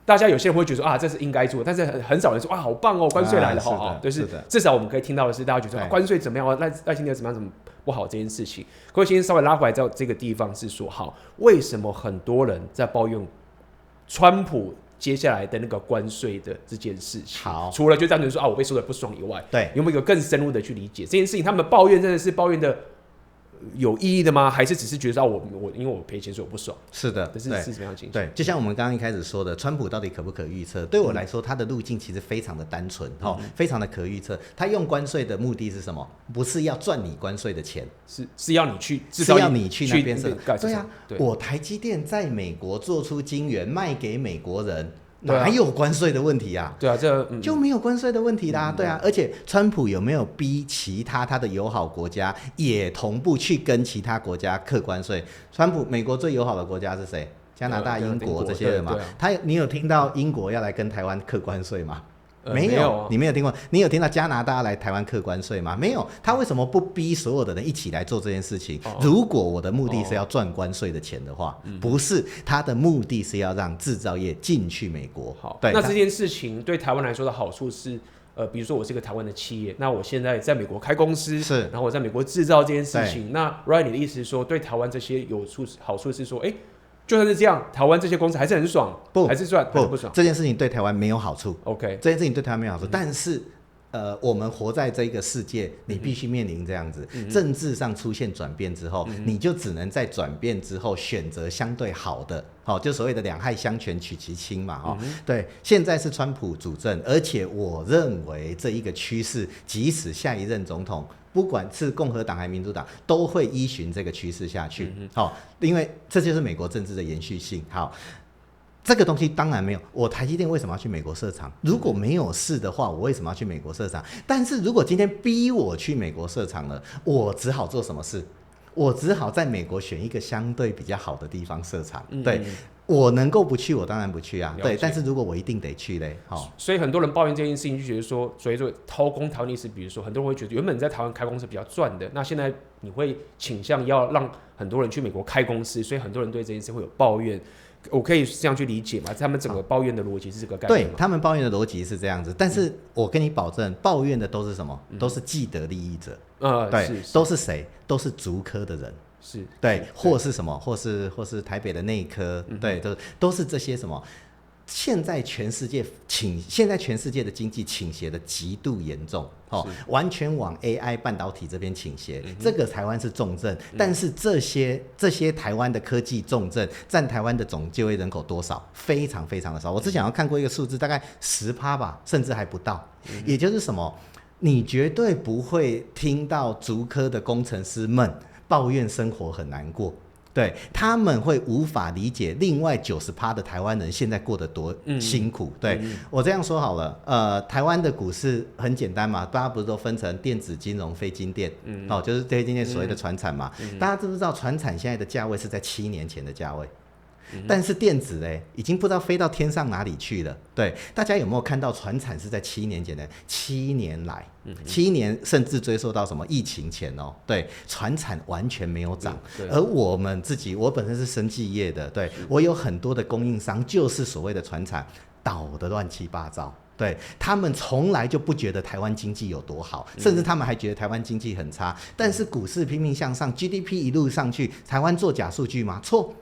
S5: 大家有些人会觉得说这是应该做，但是很少人说好棒哦，关税来了，好好。就是至少我们可以听到的是，大家觉得关税怎么样，赖清德怎么样，怎么不好这件事情。可我先稍微拉回来到这个地方是说，好，为什么很多人在抱怨川普接下来的那个关税的这件事情？好，除了就单纯说我被说的不爽以外，对，有没有一个更深入的去理解这件事情？他们抱怨真的是抱怨的有意义的吗？还是只是觉得因为我赔钱所以我不爽？是的，是什么样的情绪？对，
S1: 就像我们刚刚一开始说的，川普到底可不可预测？对我来说，他的路径其实非常的单纯，非常的可预测。他用关税的目的是什么？不是要赚你关税的钱，
S5: 是要你去，
S1: 是要你去那边设。对啊，我台积电在美国做出晶圆卖给美国人。哪有关税的问题啊？对啊，就没有关税的问题啦。对啊，而且川普有没有逼其他的友好国家也同步去跟其他国家课关税？美国最友好的国家是谁？加拿大、英国这些人嘛。你有听到英国要来跟台湾课关税吗？没有，你没有听过。你有听到加拿大来台湾课关税吗？没有。他为什么不逼所有的人一起来做这件事情？如果我的目的是要赚关税的钱的话，不是，他的目的是要让制造业进去美国。好，
S5: 那这件事情对台湾来说的好处是，比如说我是一个台湾的企业，那我现在在美国开公司，是，然后我在美国制造这件事情。那 Ryan 你的意思是说，对台湾这些好处是说，就算是这样，台湾这些公司还是很爽，还是不爽？
S1: 这件事情对台湾没有好处。OK， 这件事情对台湾没有好处，但是我们活在这个世界，你必须面临这样子，政治上出现转变之后，你就只能在转变之后选择相对好的，就所谓的两害相权取其轻嘛，对，现在是川普主政，而且我认为这一个趋势，即使下一任总统不管是共和党还是民主党，都会依循这个趋势下去，因为这就是美国政治的延续性。好，这个东西当然没有，我台积电为什么要去美国设厂？如果没有事的话，我为什么要去美国设厂？但是如果今天逼我去美国设厂了，我只好做什么事？我只好在美国选一个相对比较好的地方设厂。对，我能够不去，我当然不去啊。对，但是如果我一定得去嘞，
S5: 所以很多人抱怨这件事情，就觉得说，所以说掏空台湾历史，比如说很多人会觉得，原本你在台湾开公司比较赚的，那现在你会倾向要让很多人去美国开公司，所以很多人对这件事会有抱怨。我可以这样去理解嘛？他们整个抱怨的逻辑是这个概念吗？
S1: 对，他们抱怨的逻辑是这样子，但是我跟你保证，抱怨的都是什么？都是既得利益者。对，都是谁？都是竹科的人。
S5: 是，
S1: 对，或是什么？或是台北的内科，对，都是这些什么？现在全世界的经济倾斜的极度严重，完全往 AI 半导体这边倾斜。这个台湾是重症，但是这些台湾的科技重症占台湾的总就业人口多少？非常非常的少。我之前看过一个数字，大概10%吧，甚至还不到。也就是什么？你绝对不会听到竹科的工程师们抱怨生活很难过。对，他们会无法理解另外90%的台湾人现在过得多辛苦。对，我这样说好了，台湾的股市很简单嘛，大家不是都分成电子、金融、非金电，就是非金电所谓的传产嘛。大家知不知道传产现在的价位是在7年前的价位？但是电子已经不知道飞到天上哪里去了。对，大家有没有看到传产是在7年前的？7年来，7年甚至追溯到什么疫情前哦？对，传产完全没有涨。而我本身是生技业的，对，我有很多的供应商就是所谓的传产倒得乱七八糟。对，他们从来就不觉得台湾经济有多好，甚至他们还觉得台湾经济很差。但是股市拼命向上 ，GDP 一路上去，台湾做假数据吗？错。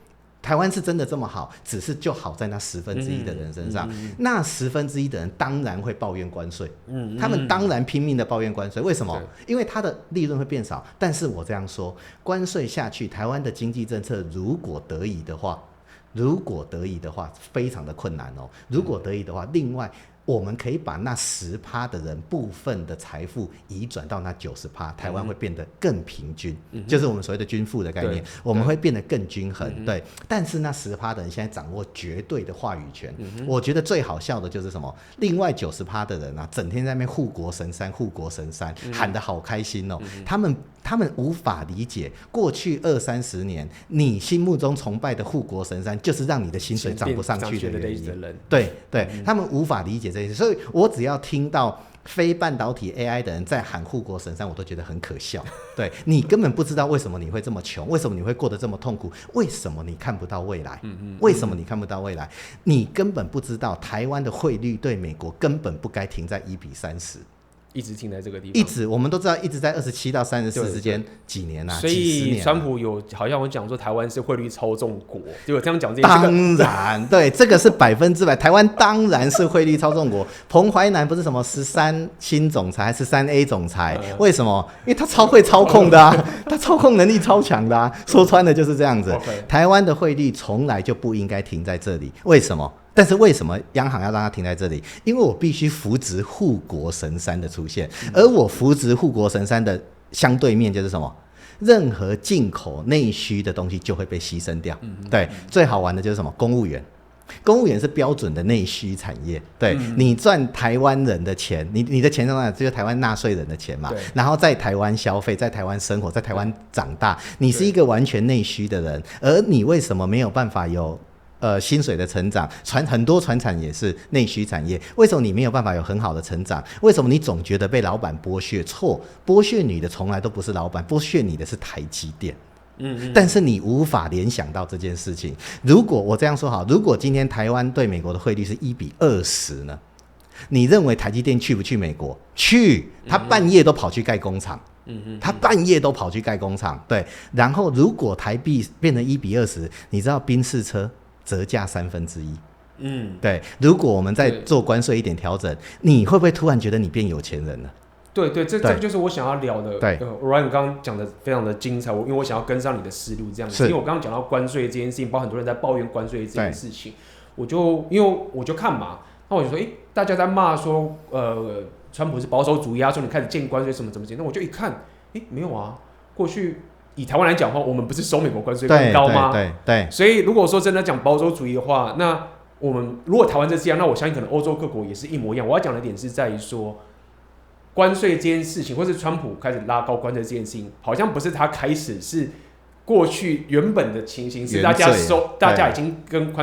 S1: 台湾是真的这么好，只是就好在那1/10的人身上，那1/10的人当然会抱怨关税，他们当然拼命的抱怨关税，为什么？因为他的利润会变少。但是我这样说，关税下去，台湾的经济政策如果得宜的话，非常的困难哦。如果得宜的话，另外我们可以把那10%的人部分的财富移转到那90%，台湾会变得更平均，就是我们所谓的均富的概念，我们会变得更均衡。对，但是那10%的人现在掌握绝对的话语权。我觉得最好笑的就是什么？另外90%的人啊，整天在那边护国神山，喊得好开心哦。他们无法理解，过去20-30年，你心目中崇拜的护国神山，就是让你的薪水涨不上去的原因。对，他们无法理解这些，所以我只要听到非半导体 AI 的人在喊护国神山，我都觉得很可笑。对，你根本不知道为什么你会这么穷，为什么你会过得这么痛苦，为什么你看不到未来？为什么你看不到未来？你根本不知道台湾的汇率对美国根本不该停在1:30。
S5: 一直停在这个地方，
S1: 我们都知道一直在27到34之间，几年啊？
S5: 所以川普好像我讲说台湾是汇率操纵国，结果这样讲
S1: 当然对，这个是100%，台湾当然是汇率操纵国。彭淮南不是什么13新总裁还是13A 总裁？为什么？因为他超会操控的啊，他操控能力超强的啊，说穿了就是这样子。台湾的汇率从来就不应该停在这里，为什么？但是为什么央行要让它停在这里？因为我必须扶植护国神山的出现，而我扶植护国神山的相对面就是什么？任何进口内需的东西就会被牺牲掉。对，最好玩的就是什么？公务员是标准的内需产业。对，你赚台湾人的钱，你的钱从哪？就是台湾纳税人的钱嘛。然后在台湾消费，在台湾生活，在台湾长大，你是一个完全内需的人，而你为什么没有办法有？薪水的成长，很多传产也是内需产业，为什么你没有办法有很好的成长？为什么你总觉得被老板剥削？错，剥削你的从来都不是老板，剥削你的是台积电。但是你无法联想到这件事情。如果我这样说好，如果今天台湾对美国的汇率是1:20呢？你认为台积电去不去美国？去，他半夜都跑去盖工厂。对，然后如果台币变成1:20，你知道宾士车折价1/3，对，如果我们再做关税一点调整，你会不会突然觉得你变有钱人了？
S5: 对，这个就是我想要聊的。
S1: 对
S5: ，Ryan 刚刚讲的非常的精彩，因为我想要跟上你的思路这样子。因为我刚刚讲到关税这件事情，包括很多人在抱怨关税这件事情，因为我就看嘛，那我就说，大家在骂说，川普是保守主义啊，说你开始建关税什么怎么建，那我就一看，没有啊，过去以台湾来讲的话，我们不是收美国关税更高吗？
S1: 对，
S5: 所以如果说真的讲保守主义的话，那我们如果台湾是这样，那我相信可能欧洲各国也是一模一样。我要讲的点是在于说，关税这件事情，或是川普开始拉高关税这件事情，好像不是他开始，是过去原本的情形是大家已经跟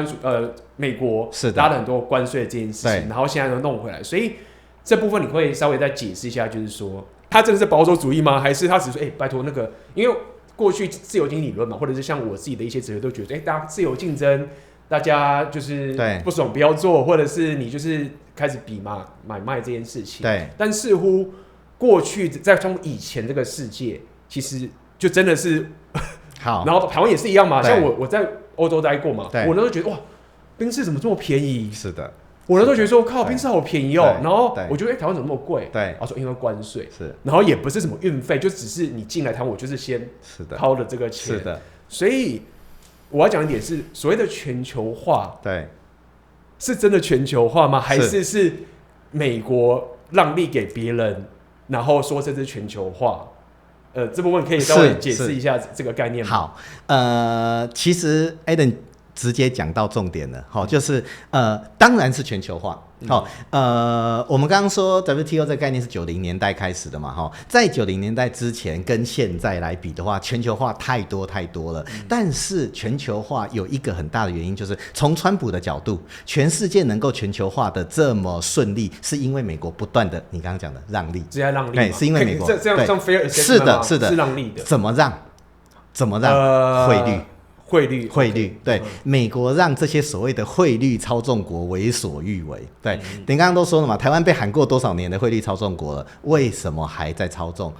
S5: 美国拉了很多关税这件事情，然后现在都弄回来，所以这部分你会稍微再解释一下，就是说他真的是保守主义吗？还是他只是说拜托那个，因为过去自由经济理论嘛，或者是像我自己的一些哲学都觉得，大家自由竞争，大家就是不爽不要做，或者是你就是开始比嘛买卖这件事情。对，但似乎过去在从以前这个世界，其实就真的是好，然后台湾也是一样嘛，像我在欧洲待过嘛，我那时候觉得哇，宾士怎么这么便宜？是的。我那时候觉得说，靠，宾士好便宜哦，然后我觉得台湾怎么那么贵？对，然后说因为关税是，然后也不是什么运费，就只是你进来台湾，我就是先掏了这个钱，是的。所以我要讲一点是，所谓的全球化，对，是真的全球化吗？还是美国让利给别人，然后说这是全球化？这部分可以稍微解释一下这个概念吗？
S1: 好，其实 Adam 直接讲到重点了，就是当然是全球化。我们刚刚说 WTO 这个概念是90年代开始的嘛，在90年代之前跟现在来比的话，全球化太多了。但是全球化有一个很大的原因，就是从川普的角度，全世界能够全球化的这么顺利，是因为美国不断的，你刚刚讲的让利，
S5: 直接让利，
S1: 对，是因为美国
S5: 这样像菲尔
S1: 是的，是让
S5: 利的，
S1: 怎么让？汇率，对，美国让这些所谓的汇率操纵国为所欲为。对，你刚刚都说了嘛，台湾被喊过多少年的汇率操纵国了，为什么还在操纵？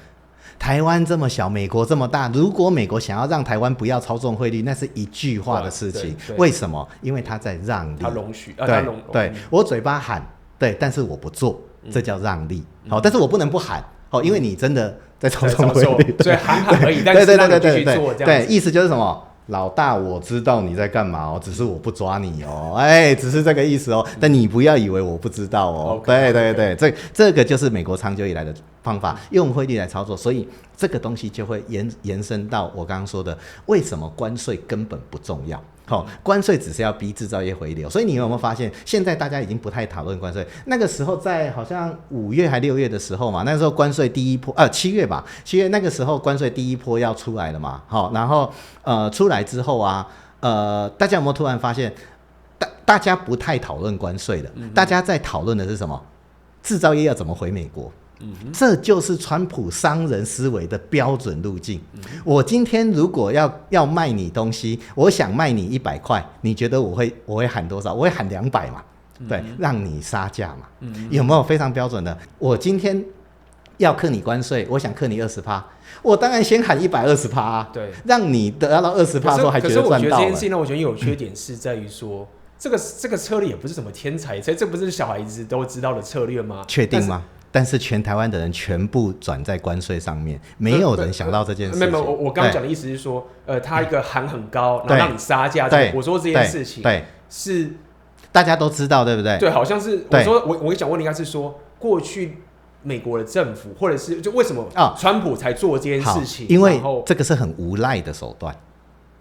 S1: 台湾这么小，美国这么大，如果美国想要让台湾不要操纵汇率，那是一句话的事情。为什么？因为他在让利，
S5: 他容许，
S1: 对，我嘴巴喊，对，但是我不做，这叫让利。好，但是我不能不喊，因为你真的在操纵汇率，
S5: 所以喊而已，但是让你继续做，这样子。
S1: 对，意思就是什么？老大，我知道你在干嘛只是我不抓你只是这个意思但你不要以为我不知道对，这个就是美国长久以来的方法，用汇率来操作，所以这个东西就会延伸到我刚刚说的，为什么关税根本不重要。关税只是要逼制造业回流，所以你有没有发现，现在大家已经不太讨论关税？那个时候在好像5月还6月的时候嘛，那时候关税第一波7月吧，7月那个时候关税第一波要出来了嘛，然后出来之后啊，大家有没有突然发现，大家不太讨论关税了，大家在讨论的是什么？制造业要怎么回美国？这就是川普商人思维的标准路径。我今天如果要卖你东西，我想卖你100块，你觉得我会喊多少？我会喊200嘛，对，让你杀价嘛。有没有非常标准的？我今天要课你关税，我想课你20%，我当然先喊120%啊，对，让你得到20%的时候还觉得赚到了。可是我觉得
S5: 这件事情呢，我觉得有缺点是在于说，这个策略也不是什么天才，这不是小孩子都知道的策略吗？
S1: 确定吗？但是全台湾的人全部转在关税上面，没有人想到这件事情。
S5: 没有，我刚刚讲的意思是说，他一个喊很高，然后让你杀价。我说这件事情，是
S1: 大家都知道，对不对？
S5: 对，好像是我说我想问你，应该是说过去美国的政府，或者是就为什么川普才做这件事情？
S1: 因为这个是很无赖的手段。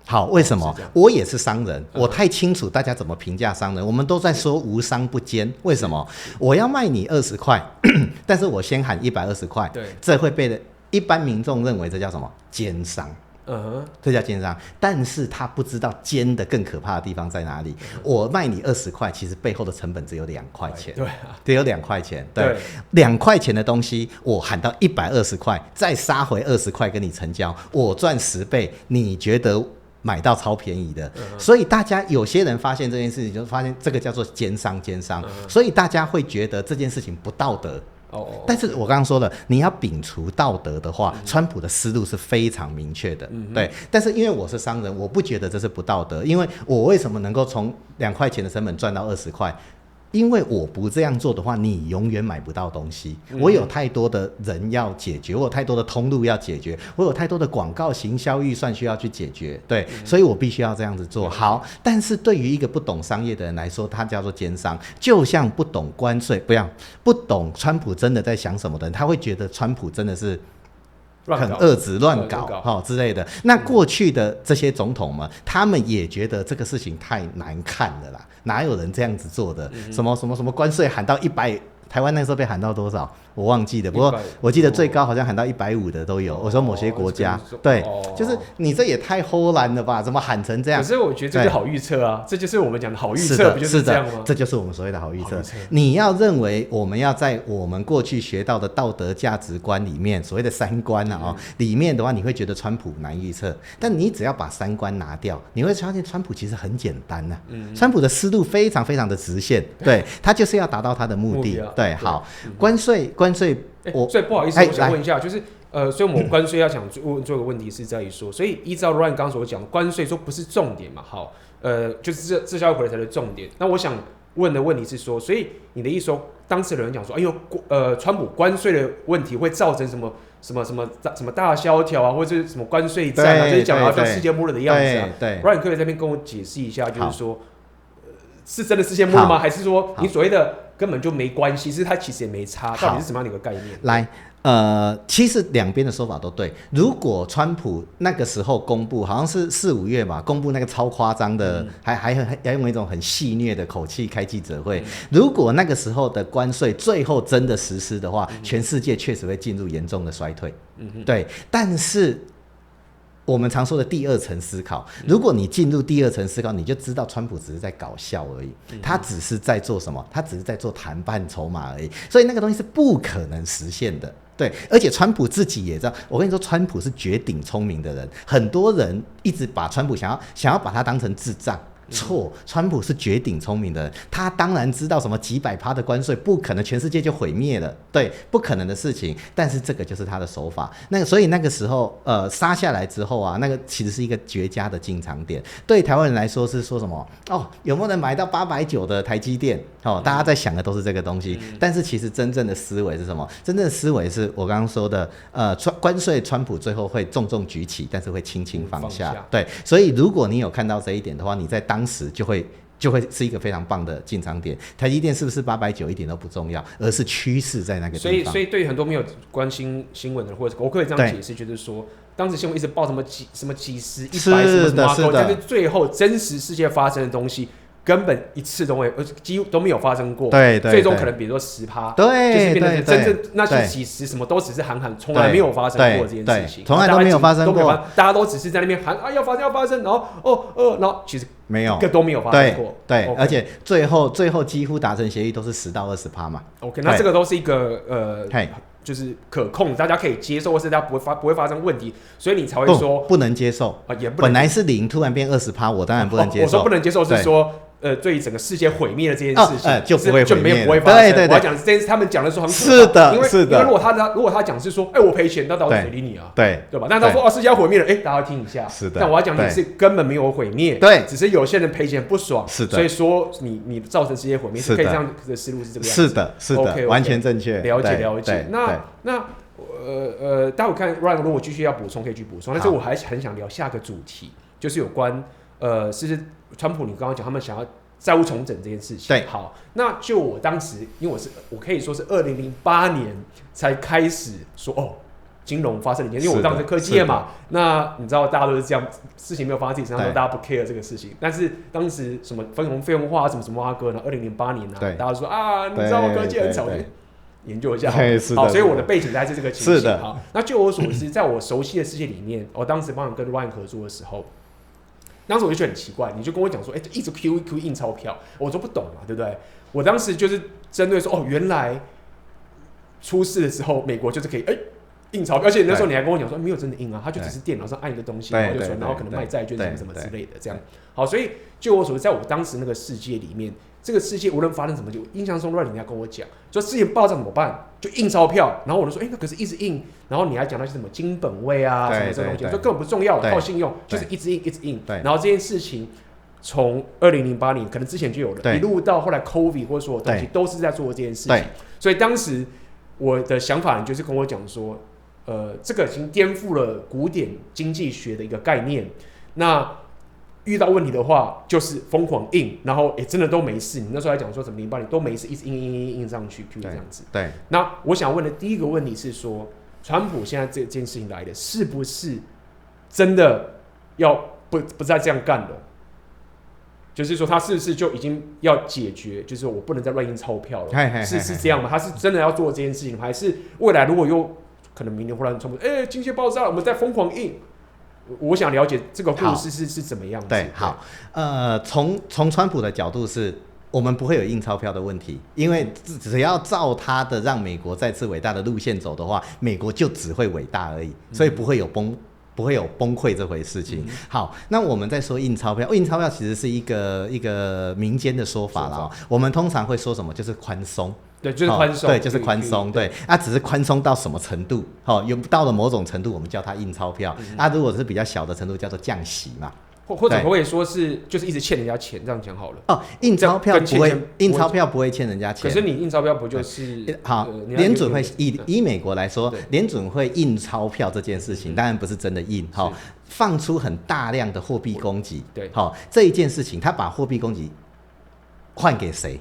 S1: 好，为什么？我也是商人，我太清楚大家怎么评价商人。我们都在说无商不奸，为什么？我要卖你20块，但是我先喊120块，这会被一般民众认为这叫什么？奸商。这叫奸商，但是他不知道奸的更可怕的地方在哪里。我卖你20块，其实背后的成本只有2块钱，对，只有2块钱，对，2块钱的东西，我喊到120块，再杀回20块跟你成交，我赚10倍，你觉得买到超便宜的？所以大家有些人发现这件事情，就发现这个叫做奸商，所以大家会觉得这件事情不道德。但是我刚刚说了，你要摒除道德的话，川普的思路是非常明确的，对。但是因为我是商人，我不觉得这是不道德，因为我为什么能够从2块钱的成本赚到20块？因为我不这样做的话，你永远买不到东西。我有太多的人要解决，我有太多的通路要解决，我有太多的广告行销预算需要去解决，对，所以我必须要这样子做好。但是对于一个不懂商业的人来说，他叫做奸商，就像不懂关税，不懂川普真的在想什么的人，他会觉得川普真的是很恶质乱搞之类的。那过去的这些总统们，他们也觉得这个事情太难看了啦，哪有人这样子做的？什么关税喊到100，台湾那时候被喊到多少？我忘记了，不过我记得最高好像喊到150的都有。我说某些国家，对，就是你这也太齁蓝了吧？怎么喊成这样？
S5: 可是我觉得这是好预测啊，这就是我们讲的好预测，不就是这样吗？
S1: 这就是我们所谓的好预测。你要认为我们要在我们过去学到的道德价值观里面，所谓的3观啊，里面的话，你会觉得川普难预测。但你只要把3观拿掉，你会发现川普其实很简单呐。川普的思路非常非常的直线，对，他就是要达到他的目的。对，好，关税。所以
S5: 不好意思，我想问一下，就是所以我们关税要想问这个问题是在于说，所以依照 Ryan 刚所讲，关税说不是重点嘛，好，就是这销回才是重点。那我想问的问题是说，所以你的意思说，当时有人讲说，哎呦，川普关税的问题会造成什么大萧条啊，或者是什么关税战啊，就是讲到像世界末日的样子啊。对 ，Ryan 可以在这边跟我解释一下，就是说，是真的世界末日吗？还是说你所谓的根本就没关系，是它其实也没差，到底是什么样的一个概念？
S1: 来，其实两边的说法都对。如果川普那个时候公布，好像是4、5月嘛，公布那个超夸张的，还用一种很戏谑的口气开记者会。如果那个时候的关税最后真的实施的话，全世界确实会进入严重的衰退。对，但是我们常说的第2层思考，如果你进入第2层思考，你就知道川普只是在搞笑而已，他只是在做什么？他只是在做谈判筹码而已，所以那个东西是不可能实现的。对，而且川普自己也知道，我跟你说，川普是绝顶聪明的人，很多人一直把川普想要把他当成智障。错，川普是绝顶聪明的人，他当然知道什么几百%的关税不可能全世界就毁灭了，对，不可能的事情。但是这个就是他的手法。所以那个时候杀下来之后啊，那个其实是一个绝佳的进场点。对台湾人来说是说什么？有没有人买到890的台积电？大家在想的都是这个东西。但是其实真正的思维是什么？真正的思维是我刚刚说的，关税川普最后会重重举起，但是会轻轻放下。对，所以如果你有看到这一点的话，你在当时就会是一个非常棒的进场点。台积电是不是890一点都不重要，而是趋势在那个地方。
S5: 所以对于很多没有关心新闻的，或者我可以这样解释，就是说，当时新闻一直报什么几十、100什么，但是最后真实世界发生的东西，根本一次都没有，几乎都没有发生过。
S1: 对，
S5: 最终可能比如说10%，
S1: 对，
S5: 就是变成真正那些几十什么都只是喊，从来没有发生过这件事情，
S1: 从来都没有发生过，
S5: 大家都只是在那边喊要发生，然后然后其实
S1: 没有，
S5: 一个都没有发生过。
S1: 对，而且最后几乎达成协议都是10%到20%嘛。
S5: OK， 那这个都是一个就是可控，大家可以接受，或是大家不会发生问题，所以你才会说
S1: 不能接受啊，也不能，本来是0，突然变20%，我当然不能接受。
S5: 我说不能接受是说。对于整个世界毁灭的这件事情，
S1: 就不会毁灭，
S5: 不会发生。对，我要讲这件事，他们讲的时候很可怕，因为如果他讲是说，我赔钱，那到底谁理你啊？对吧？但他说世界要毁灭了，大家听一下。是的。但我要讲的是根本没有毁灭，对，只是有些人赔钱不爽，是的。所以说你造成世界毁灭，是可以这样的思路是这个样子。
S1: 是的， OK， 完全正确。
S5: 了解。那待会看 Ryan 如果继续要补充，可以去补充。但是我还很想聊下个主题，就是有关是川普，你刚刚讲他们想要债务重整这件事情。对，好，那就我当时，因为我可以说是2008年才开始说金融发生的，因为我当时科技业嘛，那你知道大家都是这样，事情没有发生自己身上，大家不 care 这个事情。但是当时什么分红费用化什么歌呢？2008年啊，大家说你知道科技很吵，研究一下。好，所以我的背景大概是这个情形。好，那就我所知，在我熟悉的世界里面，我当时帮你跟 Ryan 合作的时候。当时我就觉得很奇怪，你就跟我讲说，一直 QE 印钞票，我都不懂嘛，对不对？我当时就是针对说，原来出事的时候，美国就是可以印钞票，而且那时候你还跟我讲说，没有真的印啊，它就只是电脑上按一个东西，然后就存，然后可能卖债券什么之类的，这样。好，所以就我所知，在我当时那个世界里面，这个世界无论发生什么，就印象中乱你要跟我讲，就之前爆炸怎么办？就印钞票，然后我就说，那可是一直印，然后你还讲到什么金本位啊，什么这种东西，就根本不重要，靠信用，就是一直印一直印。然后这件事情从2008年可能之前就有了，一路到后来 COVID 或者所有东西都是在做这件事情。所以当时我的想法就是跟我讲说，这个已经颠覆了古典经济学的一个概念。那遇到问题的话，就是疯狂印，然后真的都没事。你那时候还讲说什么08年都没事，一直印上去，这样子。对。那我想问的第一个问题是说，川普现在这件事情来的，是不是真的要不再这样干了？就是说，他是不是就已经要解决？就是说我不能再乱印钞票了，是这样吗？他是真的要做这件事情，还是未来如果又可能明年忽然川普经济爆炸了，我们再疯狂印？我想了解这个故事是怎么样子。
S1: 对，好，从川普的角度是，我们不会有印钞票的问题，因为只要照他的让美国再次伟大的路线走的话，美国就只会伟大而已，所以不会有崩溃这回事情。好，那我们再说印钞票，印钞票其实是一个民间的说法啦。我们通常会说什么？就是宽松。
S5: 对，就是宽松。
S1: 对，就是宽松。对，只是宽松到什么程度？有到了某种程度，我们叫它印钞票。如果是比较小的程度，叫做降息嘛。
S5: 或者可以说是就是一直欠人家钱，这样讲好了。
S1: 印钞票不会欠人家钱。
S5: 可是你印钞票不就是
S1: 好？联准会以美国来说，联准会印钞票这件事情，当然不是真的印，放出很大量的货币供给。对，这一件事情，他把货币供给换给谁？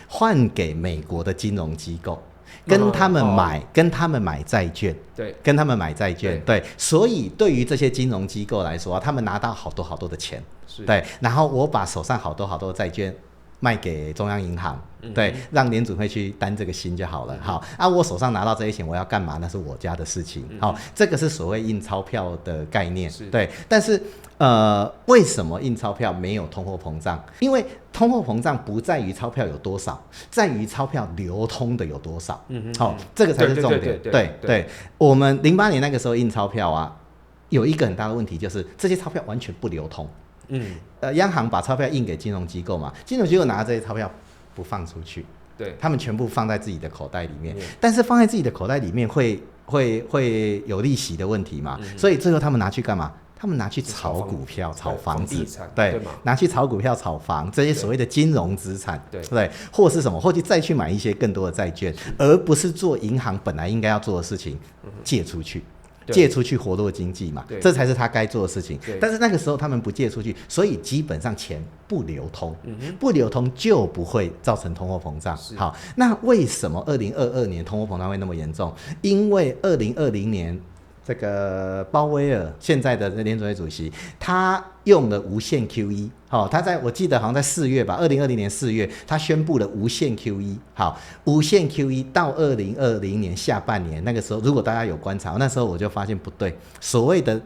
S1: 换给美国的金融机构，跟他们买债券，对，跟他们买债券，对，所以对于这些金融机构来说，他们拿到好多好多的钱，对，然后我把手上好多好多的债券卖给中央银行，对，让联准会去担这个心就好了。好，我手上拿到这些钱，我要干嘛？那是我家的事情。好，这个是所谓印钞票的概念，对。但是为什么印钞票没有通货膨胀？因为通货膨胀不在于钞票有多少，在于钞票流通的有多少。好，这个才是重点。对，我们08年那个时候印钞票有一个很大的问题，就是这些钞票完全不流通。央行把钞票印给金融机构嘛，金融机构拿这些钞票不放出去，对，他们全部放在自己的口袋里面。但是放在自己的口袋里面会有利息的问题嘛，所以最后他们拿去干嘛？他们拿去炒股票、炒房子，对，拿去炒股票、炒房这些所谓的金融资产，对，或是什么，或者再去买一些更多的债券，而不是做银行本来应该要做的事情，借出去。借出去活络经济嘛，这才是他该做的事情。但是那个时候他们不借出去，所以基本上钱不流通，不流通就不会造成通货膨胀。好，那为什么2022年通货膨胀会那么严重？因为2020年这个鲍威尔现在的联准会主席，他用了无限 QE。他我记得好像在4月吧，2020年4月，他宣布了无限 QE。好，无限 QE 到2020年下半年，那个时候如果大家有观察，那时候我就发现不对，所谓的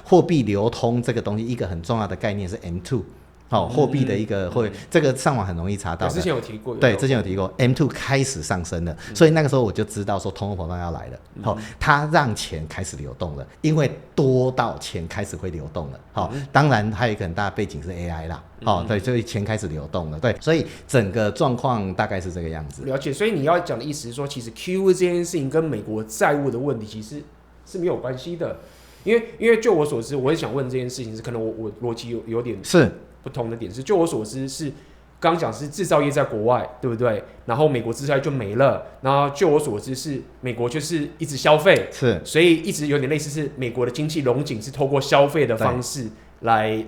S1: 货币流通这个东西，一个很重要的概念是 M2。货币的一个这个上网很容易查到的，
S5: 之前有提过，
S1: 对，之前有提过 M2 开始上升了，所以那个时候我就知道说通货膨胀要来了。它让钱开始流动了，因为多到钱开始会流动了。当然还有一个很大的背景是 AI 啦。对，所以钱开始流动了，对，所以整个状况大概是这个样子。
S5: 了解，所以你要讲的意思是说，其实 QE 这件事情跟美国债务的问题其实是没有关系的，因为就我所知，我也想问这件事情是可能我逻辑有点是。不同的点是，就我所知是，刚讲是制造业在国外，对不对？然后美国制造业就没了。然后就我所知是，美国就是一直消费，是，所以一直有点类似是美国的经济荣景是透过消费的方式来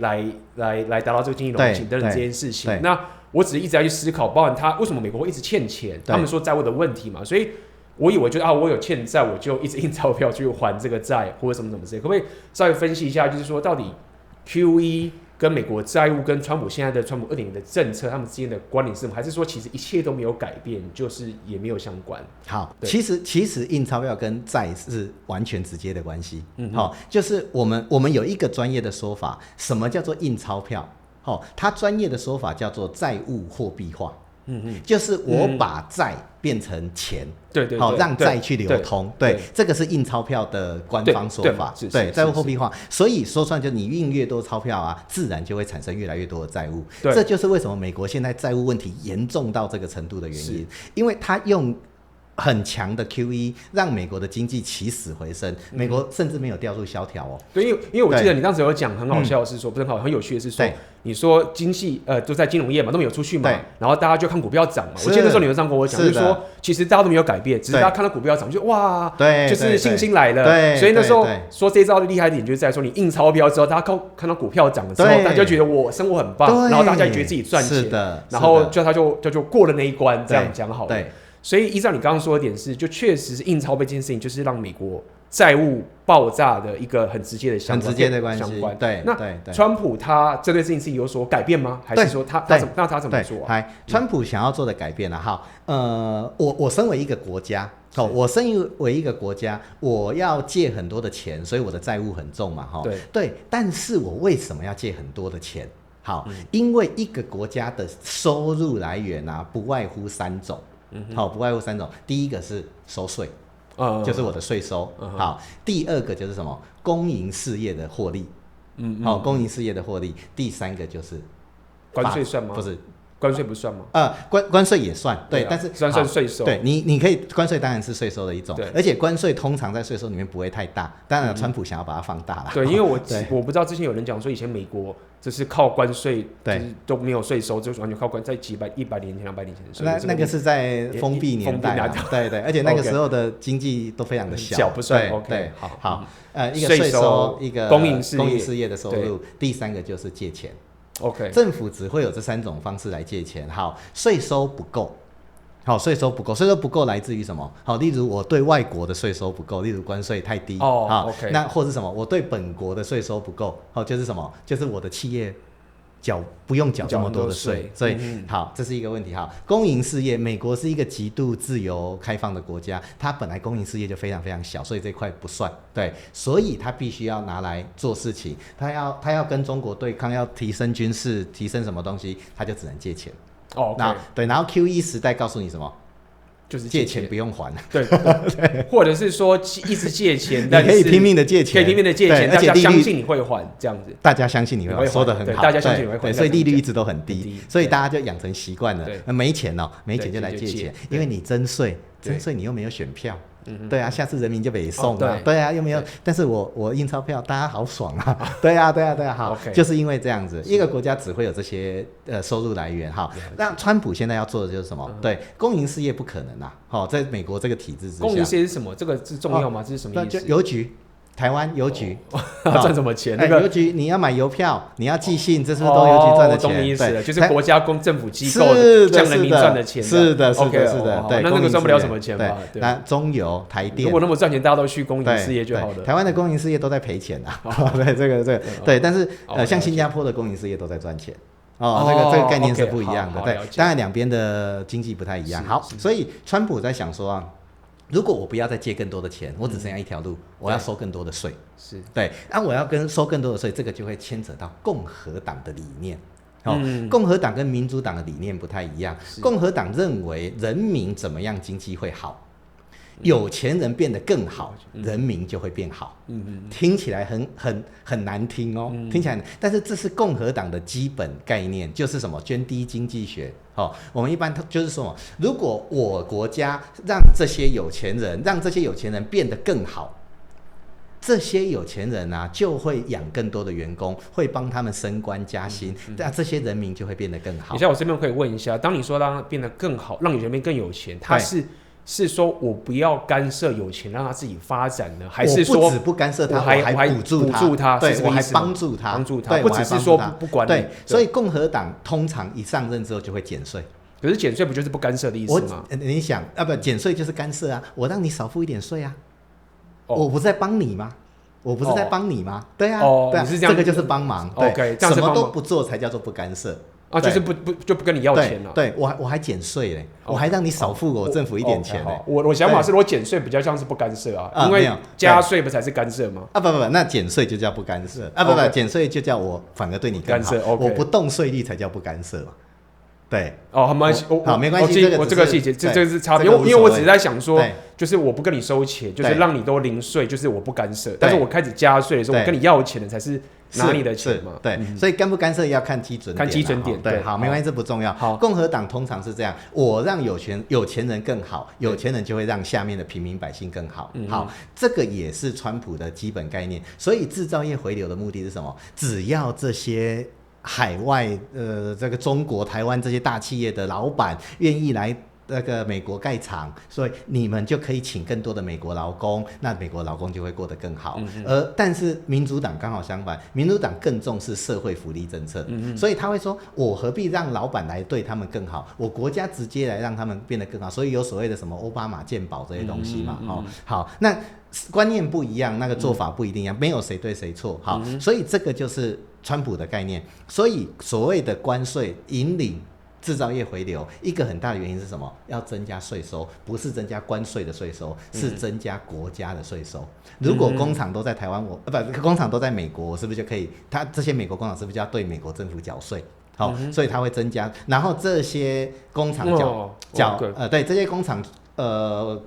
S5: 达到这个经济荣景等等这件事情。那我只是一直在去思考，包含他为什么美国会一直欠钱，他们说债务的问题嘛，所以我以为就是我有欠债，我就一直印钞票去还这个债或者什么之类。可不可以稍微分析一下，就是说到底 QE跟美国债务跟川普现在的川普2.0的政策，他们之间的关联是什么？还是说其实一切都没有改变，就是也没有相关？好，
S1: 其实印钞票跟债是完全直接的关系。就是我们有一个专业的说法，什么叫做印钞票？它专业的说法叫做债务货币化。就是我把债变成钱，
S5: 对，
S1: 好让债去流通，对，这个是印钞票的官方说法，对，债务货币化。所以说穿就你印越多钞票啊，自然就会产生越来越多的债务。这就是为什么美国现在债务问题严重到这个程度的原因，因为他用很强的 QE 让美国的经济起死回生，美国甚至没有掉入萧条哦。
S5: 对，因为我记得你当时有讲很好笑的是说，不是很有趣的是说，你说经济都在金融业嘛，都没有出去嘛，然后大家就看股票涨嘛。我记得那时候你有这样跟我讲，就是说其实大家都没有改变，只是大家看到股票涨就哇，对，就是信心来了。对，所以那时候说这招的厉害点就是在说，你印钞票之后，大家看到股票涨的时候，大家就觉得我生活很棒，然后大家也觉得自己赚钱，然后他就过了那一关，这样讲好了。所以依照你刚刚说的点是，就确实是印钞票这件事情，就是让美国债务爆炸的一个很直接的相关，
S1: 很直接的关系。对，
S5: 那川普他针对这件事情有所改变吗？还是说他怎么做啊？
S1: 川普想要做的改变啊，我身为一个国家，我要借很多的钱，所以我的债务很重嘛，对。但是我为什么要借很多的钱？好，因为一个国家的收入来源啊，不外乎3种。不外乎3种，第一个是收税，就是我的税收，好，第二个就是什么公营事业的获利，公营事业的获利，第三个就是
S5: 关税算吗？不是。关税不算吗？
S1: 关税也算，对，但是
S5: 算税收。
S1: 对，你可以关税当然是税收的一种，而且关税通常在税收里面不会太大，当然川普想要把它放大了。
S5: 对，因为我不知道之前有人讲说以前美国就是靠关税，就是都没有税收，就是完全靠在100年前、200年前。
S1: 那个是在封闭年代，对，而且那个时候的经济都非常的小，
S5: 不算。
S1: 对，好，一个税收，一个公营事业的收入，第三个就是借钱。
S5: OK，
S1: 政府只会有这3种方式来借钱。好，税收不够，税收不够来自于什么？好，例如我对外国的税收不够，例如关税太低。
S5: OK，
S1: 那或是什么？我对本国的税收不够，就是什么？就是我的企业不用缴这么多的税，所以好，这是一个问题。好，公营事业，美国是一个极度自由开放的国家，它本来公营事业就非常非常小，所以这块不算。对，所以它必须要拿来做事情，它要跟中国对抗，要提升军事，提升什么东西，它就只能借钱。对，然后 QE 时代告诉你什么？就是借钱不用还，
S5: 对，或者是说一直借钱，但
S1: 你可以拼命的借钱，
S5: 大家相信你会还，这样子。
S1: 大家相信你会还，说得很好，
S5: 大家相信你会还，
S1: 所以利率一直都很低，所以大家就养成习惯了，没钱就来借钱，因为你征税你又没有选票。对啊，下次人民就北送啊，对啊，又没有，但是我印钞票，大家好爽啊，对啊，好，就是因为这样子，一个国家只会有这些收入来源，好，那川普现在要做的就是什么？对，公营事业不可能啊，在美国这个体制之下，
S5: 公营事业是什么？这个是重要吗？这是什么意思？
S1: 邮局。台湾邮局
S5: 赚什么钱？
S1: 邮局你要买邮票，你要寄信，这是不是都邮局赚的钱？
S5: 懂你意思了，就是国家政府机构向人民赚的钱。
S1: 是的，
S5: 对，那个赚不了什么钱吧？
S1: 那中油、台电，
S5: 如果那么赚钱，大家都去公营事业就好了。
S1: 台湾的公营事业都在赔钱啊，对，这个对，但是像新加坡的公营事业都在赚钱。这个概念是不一样的，对，当然两边的经济不太一样。好，所以川普在想说啊，如果我不要再借更多的钱，我只剩下一条路，我要收更多的税。
S5: 是
S1: 对，那我要收更多的税，这个就会牵扯到共和党的理念。共和党跟民主党的理念不太一样。共和党认为人民怎么样经济会好，有钱人变得更好，人民就会变好。听起来很难听哦，听起来，但是这是共和党的基本概念，就是什么涓滴经济学。我们一般就是说，如果我国家让这些有钱人变得更好，这些有钱人啊就会养更多的员工，会帮他们升官加薪，那这些人民就会变得更好。
S5: 你像我这边可以问一下，当你说让他变得更好，让有钱人更有钱，他是说我不要干涉有钱让他自己发展呢，还是说
S1: 我不止不干涉他，我还补助他，对，我还帮助他，
S5: 对，不只是说不管你。
S1: 对，所以共和党通常一上任之后就会减税。
S5: 可是减税不就是不干涉的意思吗？
S1: 你想减税就是干涉啊，我让你少付一点税啊，我不是在帮你吗？对啊，对啊，这个就是帮忙。
S5: 对，
S1: 什么都不做才叫做不干涉。
S5: 就是不跟你要钱了。
S1: 对，我还减税嘞，我还让你少付我政府一点钱嘞。
S5: 我想法是，我减税比较像是不干涉啊，因为加税不才是干涉吗？
S1: 不，那减税就叫不干涉。减税就叫我反而对你更好。我不动税率才叫不干涉嘛。对，
S5: 哦，没关系，
S1: 好，没关系，
S5: 我这个细节，这是差别，因为我只是在想说，就是我不跟你收钱，就是让你都零税，就是我不干涉，但是我开始加税的时候，我跟你要钱的才是拿你的钱嘛，
S1: 对，所以干不干涉要看基准点，
S5: 看基准点，
S1: 对，好，没关系，这不重要。好，共和党通常是这样，我让有钱人更好，有钱人就会让下面的平民百姓更好。好，这个也是川普的基本概念。所以制造业回流的目的是什么？只要这些海外这个中国、台湾这些大企业的老板愿意来那个美国盖厂，所以你们就可以请更多的美国劳工，那美国劳工就会过得更好。但是民主党刚好相反，民主党更重视社会福利政策，所以他会说，我何必让老板来对他们更好，我国家直接来让他们变得更好，所以有所谓的什么奥巴马健保这些东西嘛。好，那观念不一样，那个做法不一定一样，没有谁对谁错。好，所以这个就是川普的概念。所以所谓的关税引领制造业回流，一个很大的原因是什么？要增加税收，不是增加关税的税收，是增加国家的税收。如果工厂都在台湾，工厂都在美国，我是不是就可以？他这些美国工厂是不是就要对美国政府缴税？好，所以它会增加。然后这些工厂对这些工厂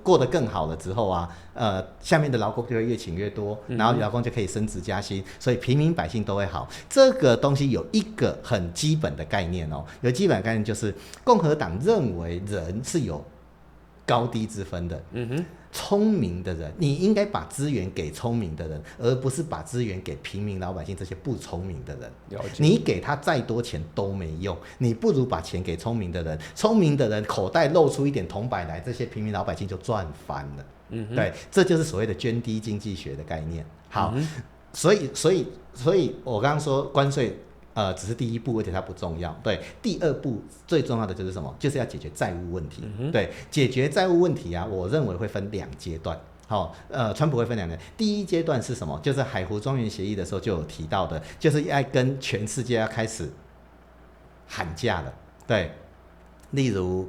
S1: 过得更好了之后啊，下面的劳工就会越请越多，然后劳工就可以升职加薪，所以平民百姓都会好。这个东西有一个很基本的概念哦，有基本的概念就是共和党认为人是有高低之分的。聪明的人，你应该把资源给聪明的人，而不是把资源给平民老百姓这些不聪明的人。你给他再多钱都没用，你不如把钱给聪明的人，聪明的人口袋露出一点铜板来，这些平民老百姓就赚翻了。对，这就是所谓的涓滴经济学的概念。好，所以我刚刚说关税只是第一步，而且它不重要。对，第二步最重要的就是什么？就是要解决债务问题。对，解决债务问题啊，我认为会分2阶段。好，川普会分2阶段。第一阶段是什么？就是海湖庄园协议的时候就有提到的，就是要跟全世界要开始喊价了。对，例如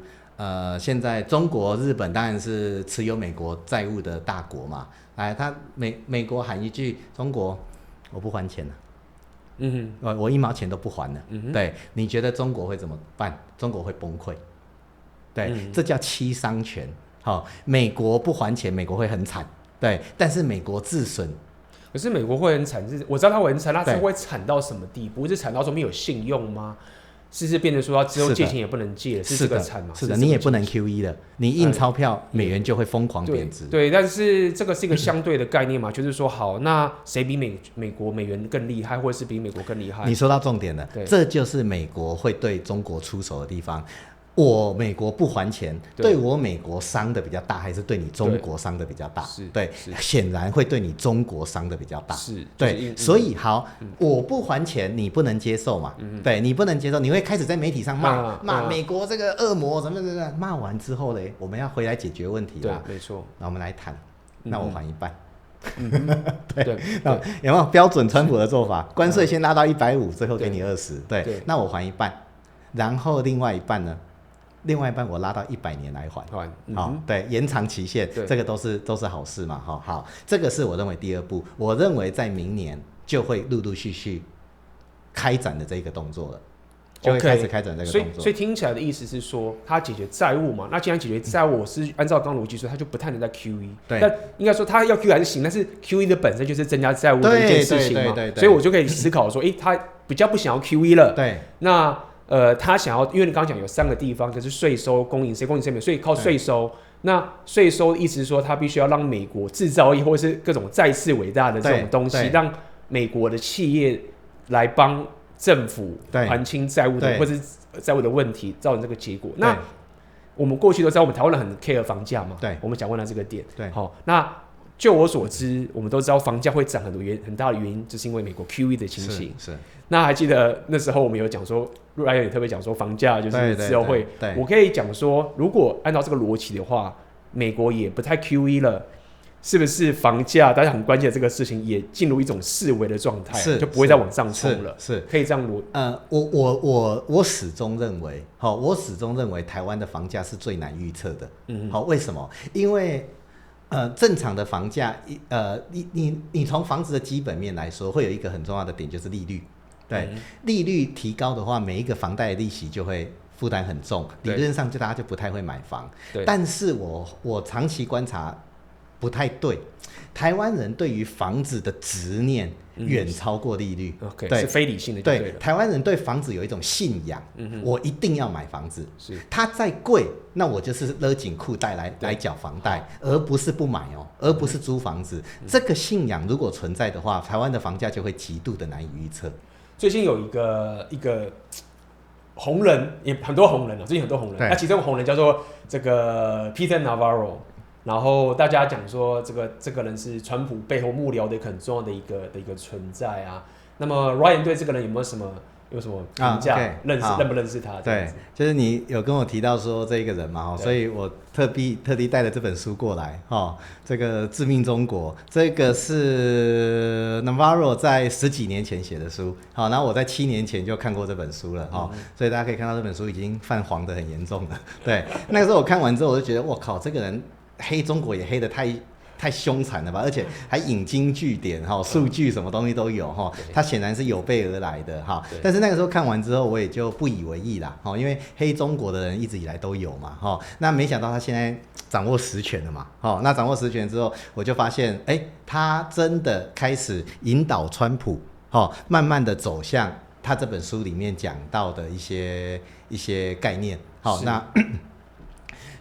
S1: 现在中国、日本当然是持有美国债务的大国嘛。来，美国喊一句：“中国，我不还钱了。”我1毛钱都不还了。对，你觉得中国会怎么办？中国会崩溃。对，这叫欺商权。好，美国不还钱，美国会很惨。对，但是美国自损。
S5: 可是美国会很惨，我知道它会很惨，它会惨到什么地步？是惨到说没有信用吗？是变成说之后借钱也不能借，是这个惨吗？
S1: 是的，你也不能 QE 了，你印钞票，美元就会疯狂贬值。
S5: 对，但是这个是一个相对的概念嘛，就是说好，那谁比美国美元更厉害，或者是比美国更厉害？
S1: 你说到重点了，这就是美国会对中国出手的地方。我美国不还钱，对我美国伤的比较大，还是对你中国伤的比较大？对，显然会对你中国伤的比较大。对，所以好，我不还钱，你不能接受嘛？对，你不能接受，你会开始在媒体上骂美国这个恶魔什么的。骂完之后嘞，我们要回来解决问题啦。
S5: 对，没错。
S1: 那我们来谈，那我还一半。对，那有没有标准川普的做法？关税先拉到150，最后给你20。对，那我还一半，然后另外一半呢？另外一半我拉到100年来还。好，对，延长期限，这个都是好事嘛。好，这个是我认为第二步，我认为在明年就会陆陆续续开展的这个动作了。就会开始开展这个动作。
S5: 所以听起来的意思是说，他解决债务嘛？那既然解决债务，我是按照刚刚逻辑说，他就不太能再 QE。
S1: 对。
S5: 但应该说他要 QE 还是行，但是 QE 的本身就是增加债务的一件事情嘛。对。所以我就可以思考说，他比较不想要 QE 了。
S1: 对。
S5: 那他想要，因为你刚刚讲有3个地方，就是税收、公营税、公营税免，所以靠税收。那税收的意思是说，他必须要让美国制造业或者是各种再次伟大的这种东西，让美国的企业来帮政府还清债务的或是债务的问题，造成这个结果。那我们过去都知道，我们台湾人很 care 房价嘛，我们讲过了这个点。好，那就我所知，我们都知道房价会涨很大的原因，就是因为美国 QE 的情形。
S1: 是。
S5: 那还记得那时候我们有讲说，Ryan 也特别讲说，房价就是之后会。我可以讲说，如果按照这个逻辑的话，美国也不太 QE 了。是不是房价大家很关键的这个事情也进入一种式微的状态，就不会再往上冲了？是可以这样逻。
S1: 我始终认为，台湾的房价是最难预测的。好，为什么？因为正常的房价，你从房子的基本面来说，会有一个很重要的点，就是利率。对，利率提高的话，每一个房贷的利息就会负担很重，理论上大家就不太会买房。但是我长期观察不太对，台湾人对于房子的执念远超过利率，
S5: 对，是非理性的就对了。
S1: 对，台湾人对房子有一种信仰，我一定要买房子，它再贵，那我就是勒紧裤带来缴房贷，而不是不买哦，而不是租房子。这个信仰如果存在的话，台湾的房价就会极度的难以预测。
S5: 最近有一个红人，也很多红人了，最近很多红人，那其中红人叫做这个 Peter Navarro。然后大家讲说，这个人是川普背后幕僚的很重要的一个存在啊。那么 Ryan 对这个人有什么评价？认不认识他？
S1: 对，就是你有跟我提到说这一个人嘛，所以我特地带了这本书过来哈。这个《致命中国》，这个是 Navarro 在10几年前写的书，好，然后我在7年前就看过这本书了哈，所以大家可以看到这本书已经泛黄的很严重了。对，那个时候我看完之后，我就觉得，我靠，这个人黑中国也黑得太凶残了吧，而且还引经据典哈，数据什么东西都有哈，他显然是有备而来的哈。但是那个时候看完之后，我也就不以为意啦哈，因为黑中国的人一直以来都有嘛哈。那没想到他现在掌握实权了嘛哈。那掌握实权之后，我就发现他真的开始引导川普慢慢的走向他这本书里面讲到的一些概念。好，那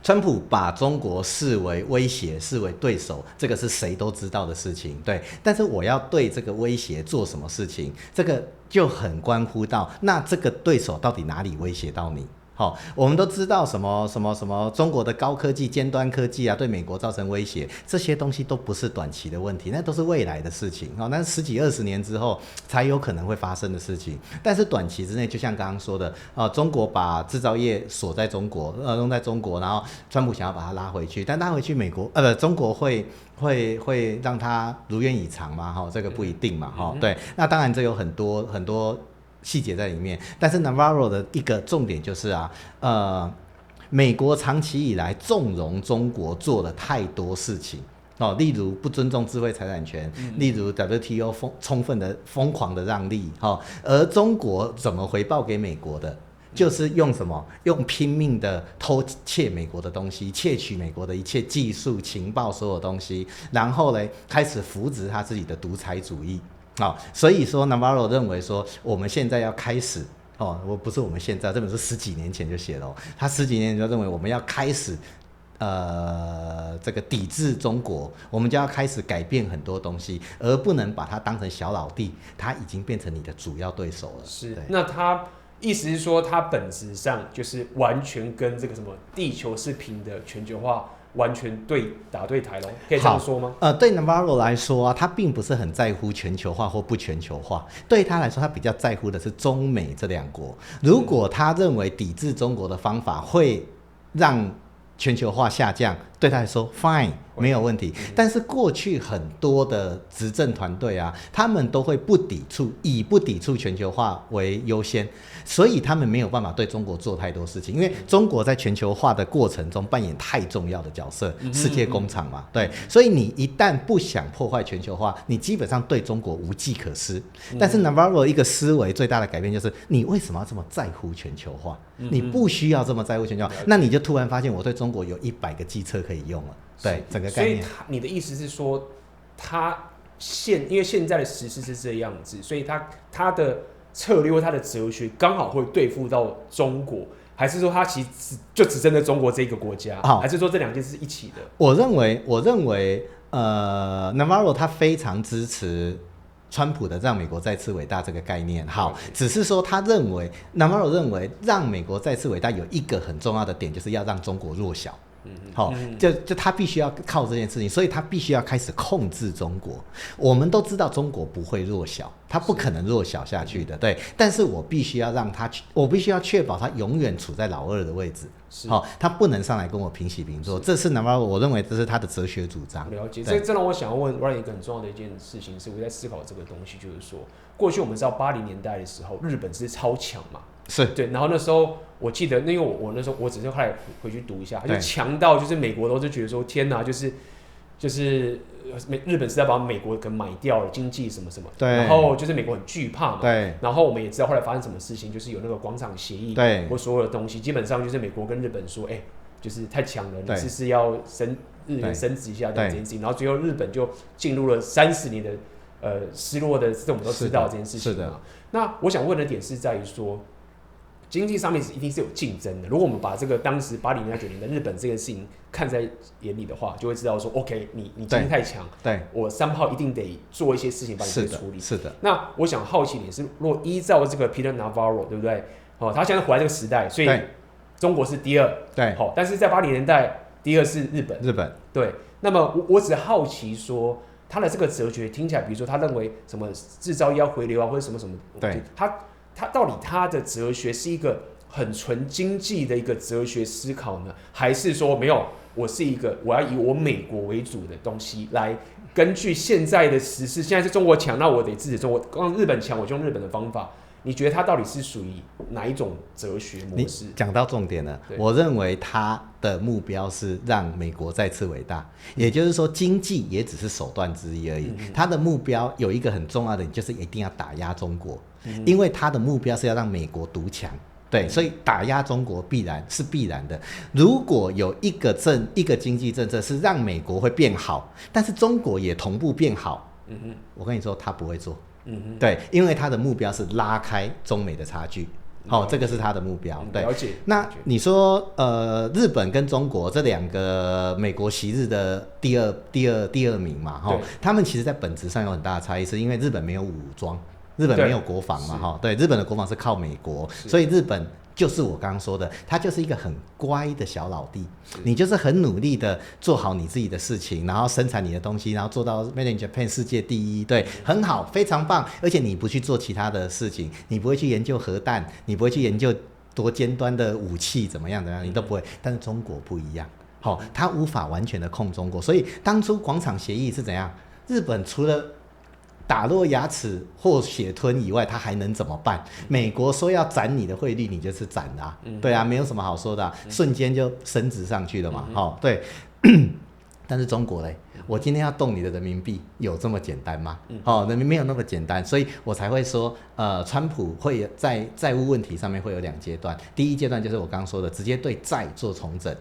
S1: 川普把中国视为威胁，视为对手，这个是谁都知道的事情，对。但是我要对这个威胁做什么事情，这个就很关乎到，那这个对手到底哪里威胁到你？我们都知道什么中国的高科技、尖端科技啊，对美国造成威胁，这些东西都不是短期的问题，那都是未来的事情。那10几20年之后才有可能会发生的事情。但是短期之内，就像刚刚说的，中国把制造业锁在中国，弄在中国，然后川普想要把它拉回去，但拉回去中国会让他如愿以偿吗？这个不一定嘛。对，那当然这有很多细节在里面，但是 Navarro 的一个重点就是美国长期以来纵容中国做了太多事情例如不尊重智慧财产权，例如 WTO 充分的疯狂的让利而中国怎么回报给美国的？就是用拼命的偷窃美国的东西，窃取美国的一切技术、情报，所有东西，然后开始扶植他自己的独裁主义。所以说 Navarro 认为说，我们现在要开始我不是我们现在，这本书10几年前就写了他10几年前就认为我们要开始这个抵制中国，我们就要开始改变很多东西，而不能把它当成小老弟，他已经变成你的主要对手了。
S5: 是，那他意思是说，他本质上就是完全跟这个什么地球是平的全球化完全打对台咯，可以这样说吗？
S1: 对 Navarro 来说他并不是很在乎全球化或不全球化，对他来说，他比较在乎的是中美这2国。如果他认为抵制中国的方法会让全球化下降，对他来说 fine 没有问题。但是过去很多的执政团队他们都会以不抵触全球化为优先，所以他们没有办法对中国做太多事情，因为中国在全球化的过程中扮演太重要的角色，世界工厂嘛，对。所以你一旦不想破坏全球化，你基本上对中国无计可施。但是 Navarro 一个思维最大的改变就是，你为什么要这么在乎全球化？你不需要这么在乎全球化，那你就突然发现我对中国有100个机车可以用了。对，整个概念。
S5: 所以你的意思是说，因为现在的时事是这样子，所以他的策略或他的哲学刚好会对付到中国，还是说他其实就只针对中国这个国家，还是说这2件事一起的？
S1: 我认为Navarro 他非常支持川普的让美国再次伟大这个概念。好，只是说Navarro 认为让美国再次伟大有一个很重要的点，就是要让中国弱小。就他必须要靠这件事情，所以他必须要开始控制中国。我们都知道中国不会弱小，他不可能弱小下去的，对。但是我必须要确保他永远处在老2的位置，他不能上来跟我平起平坐。这是 Navarro 我认为这是他的哲学主张。
S5: 了解，这让我想要问 Ryan 一个很重要的一件事情，是我在思考这个东西，就是说，过去我们知道80年代的时候，日本是超强嘛。
S1: 是
S5: 对，然后那时候我记得，因为我那时候我只是后来回去读一下，就强到就是美国都是觉得说天哪，就是就是日本是要把美国给买掉了，经济什么什么，
S1: 对，
S5: 然后就是美国很惧怕嘛，
S1: 对，
S5: 然后我们也知道后来发生什么事情，就是有那个广场协议，
S1: 对，
S5: 或所有的东西，基本上就是美国跟日本说，就是太强了，你是要日元升值一下这件事情，然后最后日本就进入了30年的失落的，这我们都知道这件事情嘛。那我想问的点是在于说，经济上面一定是有竞争的。如果我们把这个当时80年代、90年代日本这件事情看在眼里的话，就会知道说 ，OK， 你经济太强，
S1: 对，
S5: 我三炮一定得做一些事情把你处理。
S1: 是的。
S5: 那我想好奇点是，如果依照这个 Peter Navarro， 对不对？他现在活在这个时代，所以中国是第2，
S1: 对，
S5: 但是在80年代第2是日本，对。那么我只好奇说，他的这个哲学听起来，比如说他认为什么制造业要回流啊，或者什么什么，
S1: 对，
S5: 他到底他的哲学是一个很纯经济的一个哲学思考呢，还是说没有？我要以我美国为主的东西来根据现在的时事，现在是中国强，那我得支持中国；刚日本强，我就用日本的方法。你觉得他到底是属于哪一种哲学模式？
S1: 你讲到重点了，我认为他的目标是让美国再次伟大，也就是说，经济也只是手段之一而已。他的目标有一个很重要的，就是一定要打压中国，因为他的目标是要让美国独强。对，所以打压中国必然的。如果有一个经济政策是让美国会变好，但是中国也同步变好，我跟你说，他不会做。对，因为他的目标是拉开中美的差距，这个是他的目标。对，
S5: 了解。
S1: 那你说，日本跟中国这2个美国昔日的第二名嘛，他们其实在本质上有很大的差异，是因为日本没有武装，日本没有国防嘛，对，日本的国防是靠美国，所以日本就是我刚刚说的，他就是一个很乖的小老弟，你就是很努力的做好你自己的事情，然后生产你的东西，然后做到 Made in Japan 世界第一，对，很好，非常棒。而且你不去做其他的事情，你不会去研究核弹，你不会去研究多尖端的武器怎么样，你都不会。但是中国不一样，他无法完全的控中国，所以当初广场协议是怎样？日本除了打落牙齿或血吞以外，他还能怎么办？美国说要斩你的汇率，你就是斩啊，对啊，没有什么好说的，瞬间就升值上去了嘛，对。但是中国嘞，我今天要动你的人民币，有这么简单吗？人民币没有那么简单，所以我才会说，川普会在债务问题上面会有2阶段，第一阶段就是我刚刚说的，直接对债做重整，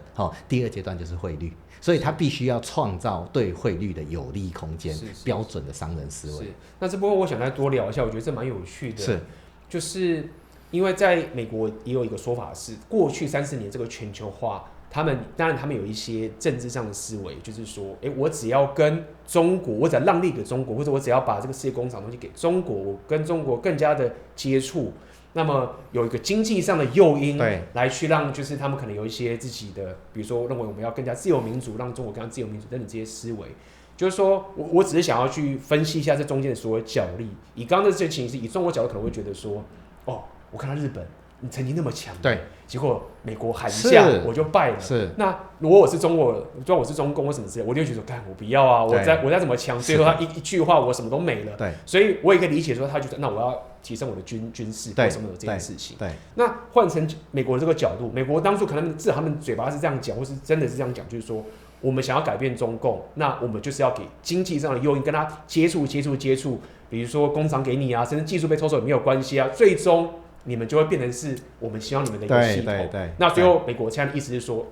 S1: 第2阶段就是汇率。所以他必须要创造对汇率的有利空间，标准的商人思维。
S5: 那这部分我想再多聊一下，我觉得这蛮有趣的。就是因为在美国也有一个说法是，过去30年这个全球化，当然他们有一些政治上的思维，就是说，我只要跟中国，我只要让利给中国，或者我只要把这个世界工厂东西给中国，我跟中国更加的接触。那么有一个经济上的诱因，来去让就是他们可能有一些自己的，比如说认为我们要更加自由民主，让中国更加自由民主等等这些思维，就是说我只是想要去分析一下这中间的所有角力。以刚刚的这些情形，以中国角度可能会觉得说，我看到日本你曾经那么强，
S1: 对，
S5: 结果美国喊一下我就败了。那如果我是中国，我是中共或什么之类，我就觉得干我不要啊，我再怎么强，最后他一句话我什么都没了。对，所以我也可以理解说，他觉得那我要提升我的军事，为什么有这件事情？对，那换成美国这个角度，美国当初可能至少他们嘴巴是这样讲，或是真的是这样讲，就是说我们想要改变中共，那我们就是要给经济上的诱因，跟他接触，比如说工厂给你啊，甚至技术被抽走也没有关系啊，最终你们就会变成是我们希望你们的一个系统。那最后美国现在的意思是说，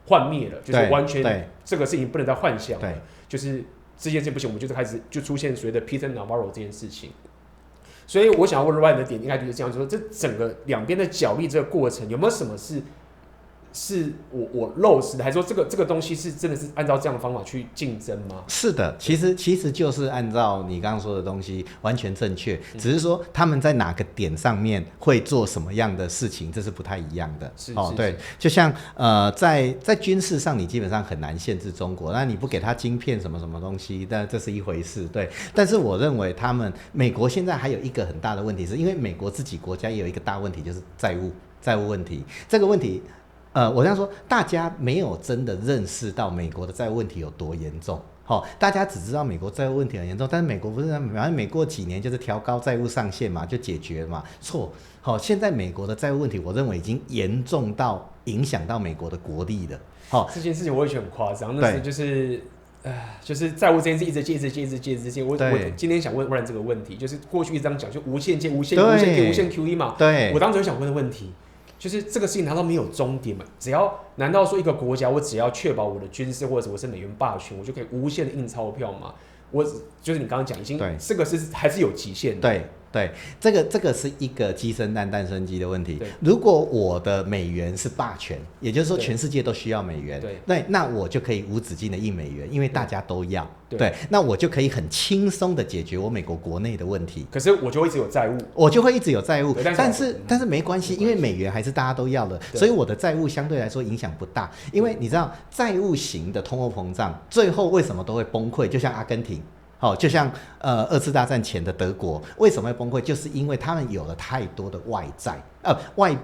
S5: 幻灭了，就是完全这个事情不能再幻想了，就是这件事情不行，我们就是开始就出现所谓的 Peter Navarro 这件事情。所以我想要问 Ryan 的点，应该就是这样，就是说这整个两边的角力这个过程，有没有什么是我漏失的，还是说这个东西是真的是按照这样的方法去竞争吗？是的，
S1: 其实就是按照你刚刚说的东西完全正确，只是说他们在哪个点上面会做什么样的事情，这是不太一样的。对，就像在军事上，你基本上很难限制中国，那你不给他晶片什么什么东西，但这是一回事。对，但是我认为美国现在还有一个很大的问题，是因为美国自己国家也有一个大问题，就是债务问题。这个问题。我这样说，大家没有真的认识到美国的债务问题有多严重。大家只知道美国债务问题很严重，但是美国不是，反正每过几年就是调高债务上限嘛，就解决嘛。错，现在美国的债务问题，我认为已经严重到影响到美国的国力了。
S5: 这件事情我也觉得很夸张，那是就是就是债务这件事一直借。我今天想问Ryan这个问题，就是过去一直这样讲，就无限借、无限 QE 嘛。
S1: 对，
S5: 我当时想问的问题，就是这个事情难道没有终点吗？难道说一个国家，我只要确保我的军事或者我是美元霸权，我就可以无限的印钞票吗？就是你刚刚讲，已经这个还是有极限的。
S1: 对，这个是一个鸡生蛋，蛋生鸡的问题。如果我的美元是霸权，也就是说全世界都需要美元，对，那我就可以无止境的印美元，因为大家都要。对，那我就可以很轻松的解决我美国国内的问题。
S5: 可是我就会一直有债务，
S1: 但是没关系，因为美元还是大家都要的，所以我的债务相对来说影响不大。因为你知道，债务型的通货膨胀最后为什么都会崩溃？就像阿根廷。就像二次大战前的德国为什么会崩溃，就是因为他们有了太多的外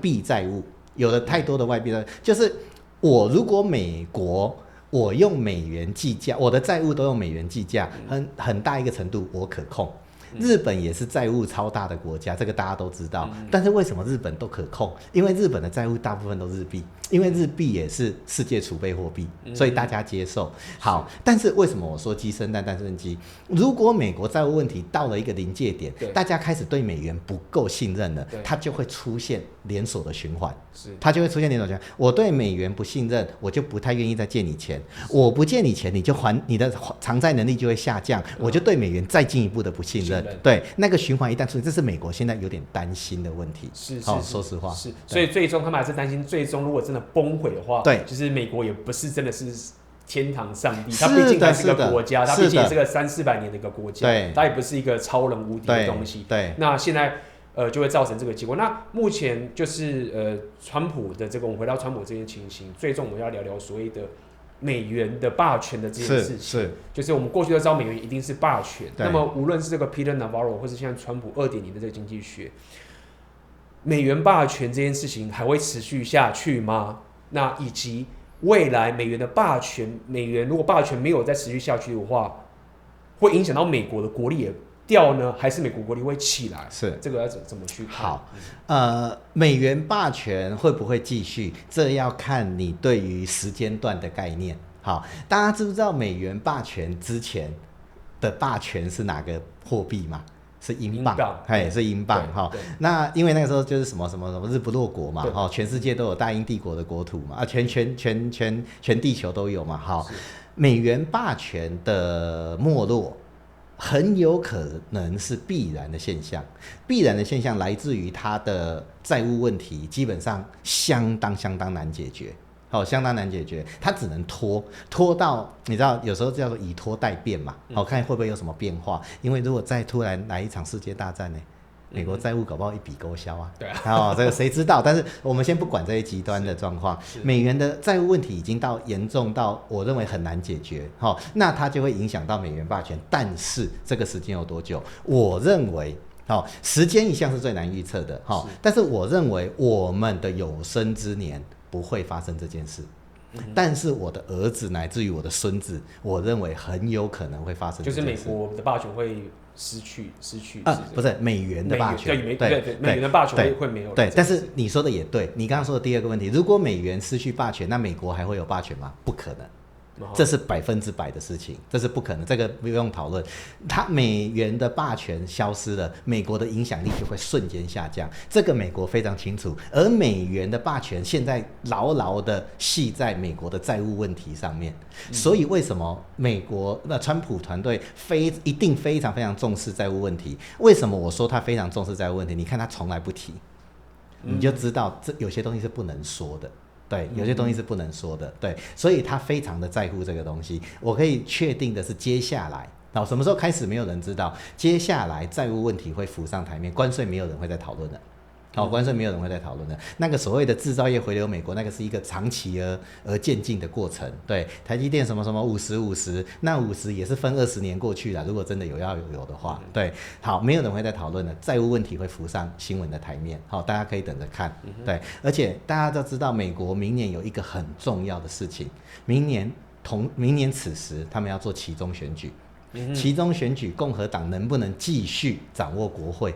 S1: 币债务，有了太多的外币债务。就是我如果美国我用美元计价，我的债务都用美元计价，很大一个程度我可控。日本也是债务超大的国家，这个大家都知道。但是为什么日本都可控？因为日本的债务大部分都日币，因为日币也是世界储备货币，所以大家接受。好，但是为什么我说鸡生蛋，蛋生鸡？如果美国债务问题到了一个临界点，大家开始对美元不够信任了，它就会出现连锁的循环。我对美元不信任，我就不太愿意再借你钱。我不借你钱，你就你的偿债能力就会下降，我就对美元再进一步的不信任。对，那个循环一旦出现，这是美国现在有点担心的问题。说实话，
S5: 所以最终他们还是担心，最终如果真的崩溃的话，其实美国也不是真的是天堂上帝，它毕竟还是个国家，它毕竟也是个300-400年的一个国家，它也不是一个超人无敌的东西。对，那现在就会造成这个结果。那目前就是川普的这个，我们回到川普这件情形，最终我们要聊聊所谓的美元的霸权的这件事情，就是我们过去都知道美元一定是霸权。那么无论是这个 Peter Navarro 或是现在川普2.0的这个经济学，美元霸权这件事情还会持续下去吗？那以及未来美元的霸权，美元如果霸权没有再持续下去的话，会影响到美国的国力也掉呢，还是美国国力会起来？这个要怎么去看？
S1: 好，美元霸权会不会继续？这要看你对于时间段的概念。好，大家知不知道美元霸权之前的霸权是哪个货币吗？是英镑，是英镑哈。那因为那个时候就是什么日不落国嘛，全世界都有大英帝国的国土嘛，全地球都有嘛。好，美元霸权的没落很有可能是必然的现象，必然的现象来自于它的债务问题基本上相当难解决。相当难解决，它只能拖到你知道，有时候叫做以拖待变嘛。看会不会有什么变化？因为如果再突然来一场世界大战呢，美国债务搞不好一笔勾销啊。对啊，这个谁知道？但是我们先不管这些极端的状况，美元的债务问题已经严重到我认为很难解决。那它就会影响到美元霸权，但是这个时间有多久？我认为。时间一向是最难预测的。但是我认为我们的有生之年不会发生这件事。但是我的儿子乃至于我的孙子，我认为很有可能会发生这件事。
S5: 就是美国的霸权会失去
S1: 不是美元的霸权，
S5: 对美元的霸权会没有。
S1: 对，但是你说的也对，你刚刚说的第二个问题，如果美元失去霸权，那美国还会有霸权吗？不可能。这是100%的事情，这是不可能，这个不用讨论。它美元的霸权消失了，美国的影响力就会瞬间下降，这个美国非常清楚。而美元的霸权现在牢牢的系在美国的债务问题上面，所以为什么美国川普团队一定非常重视债务问题？为什么我说他非常重视债务问题？你看他从来不提，你就知道这有些东西是不能说的。对，有些东西是不能说的。对，所以他非常的在乎这个东西。我可以确定的是，接下来什么时候开始没有人知道，接下来债务问题会浮上台面，关税没有人会再讨论的。关税没有人会再讨论的。那个所谓的制造业回流美国，那个是一个长期而渐进的过程。对，台积电什么50，那50也是分20年过去了。如果真的有的话，对，好，没有人会再讨论了。债务问题会浮上新闻的台面，好，大家可以等着看。对，而且大家都知道，美国明年有一个很重要的事情，明年此时他们要做期中选举。期中选举，共和党能不能继续掌握国会？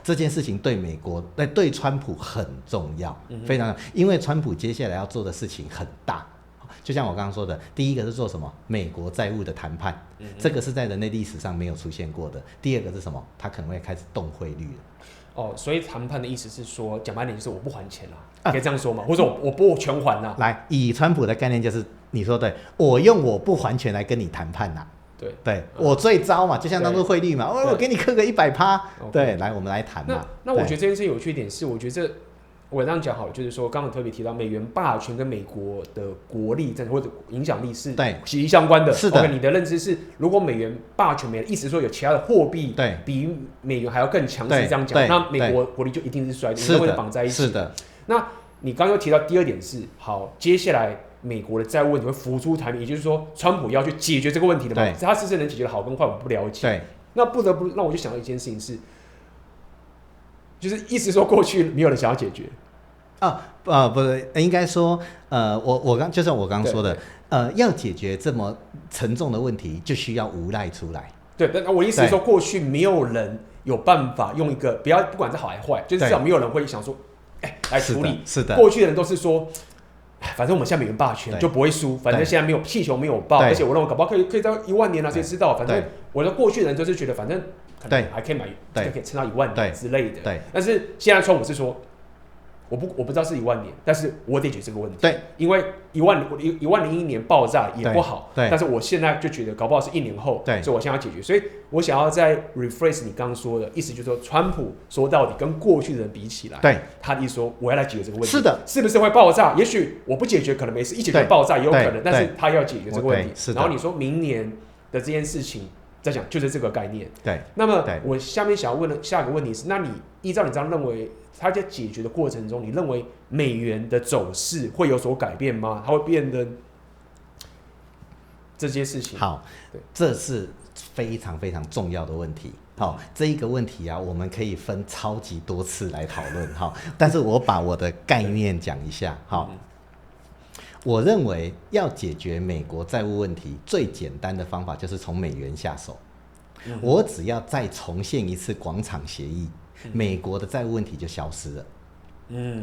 S1: 这件事情对川普很重要，非常重要，因为川普接下来要做的事情很大。就像我刚刚说的，第一个是做什么？美国债务的谈判，这个是在人类历史上没有出现过的。第二个是什么？它可能会开始动汇率了。
S5: 哦，所以谈判的意思是说，讲白点就是我不还钱啦，可以这样说吗？或者我不全还啦？
S1: 来，以川普的概念就是你说对，我用我不还钱来跟你谈判啦。对，我最糟嘛，就像当初汇率嘛，我给你克个100%，对，来我们来谈嘛。
S5: 那我觉得这件事有趣一点是，我觉得我这样讲好了，就是说刚刚特别提到美元霸权跟美国的国力或者影响力是息息相关的。
S1: 是的。
S5: OK， 你的认知是，如果美元霸权没了，意思说有其他的货币比美元还要更强势，这样讲，那美国国力就一定是衰退，都会绑在一起。
S1: 是的。
S5: 那你刚刚又提到第二点是，好，接下来美国的债务问题会浮出台面，也就是说，川普要去解决这个问题的嘛？他是不是能解决的好跟坏，我不了解。
S1: 对。
S5: 那不得不让我就想到一件事情是，就是意思说过去没有人想要解决。
S1: 不是，应该说，就像我刚刚说的，要解决这么沉重的问题，就需要无赖出来。
S5: 对，但我意思是说，过去没有人有办法用一个不管是好还坏，就是至少没有人会想说，来处理。
S1: 是的。
S5: 过去的人都是说，反正我们现在美元霸权就不会输，反正现在没有气球没有爆，而且我认为搞不好可以到1万年了，谁知道？反正我的过去的人就是觉得，反正可能还可以买，可以撑到1万年之类的。
S1: 对。
S5: 但是现在川普是说。我不知道是1万年，但是我得解决这个问题。
S1: 对，因
S5: 为1万年1年爆炸也不好。对，但是我现在就觉得搞不好是1年后。对，所以我现在要解决。所以我想要再 rephrase 你刚刚说的意思，就是说，川普说到底跟过去的人比起来，对，他的意思说我要来解决这个问题。
S1: 是的，
S5: 是不是会爆炸？也许我不解决可能没事，一解决爆炸也有可能，但是他要解决这个问题。然后你说明年的这件事情。在讲就是这个概念。
S1: 对。
S5: 那么我下面想要问的下一个问题是，那你依照你这样认为，它在解决的过程中，你认为美元的走势会有所改变吗？它会变得这些事情？
S1: 好，这是非常非常重要的问题。好，这一个问题啊，我们可以分超级多次来讨论。好，但是我把我的概念讲一下。好。我认为要解决美国债务问题，最简单的方法就是从美元下手。我只要再重现一次广场协议，美国的债务问题就消失了。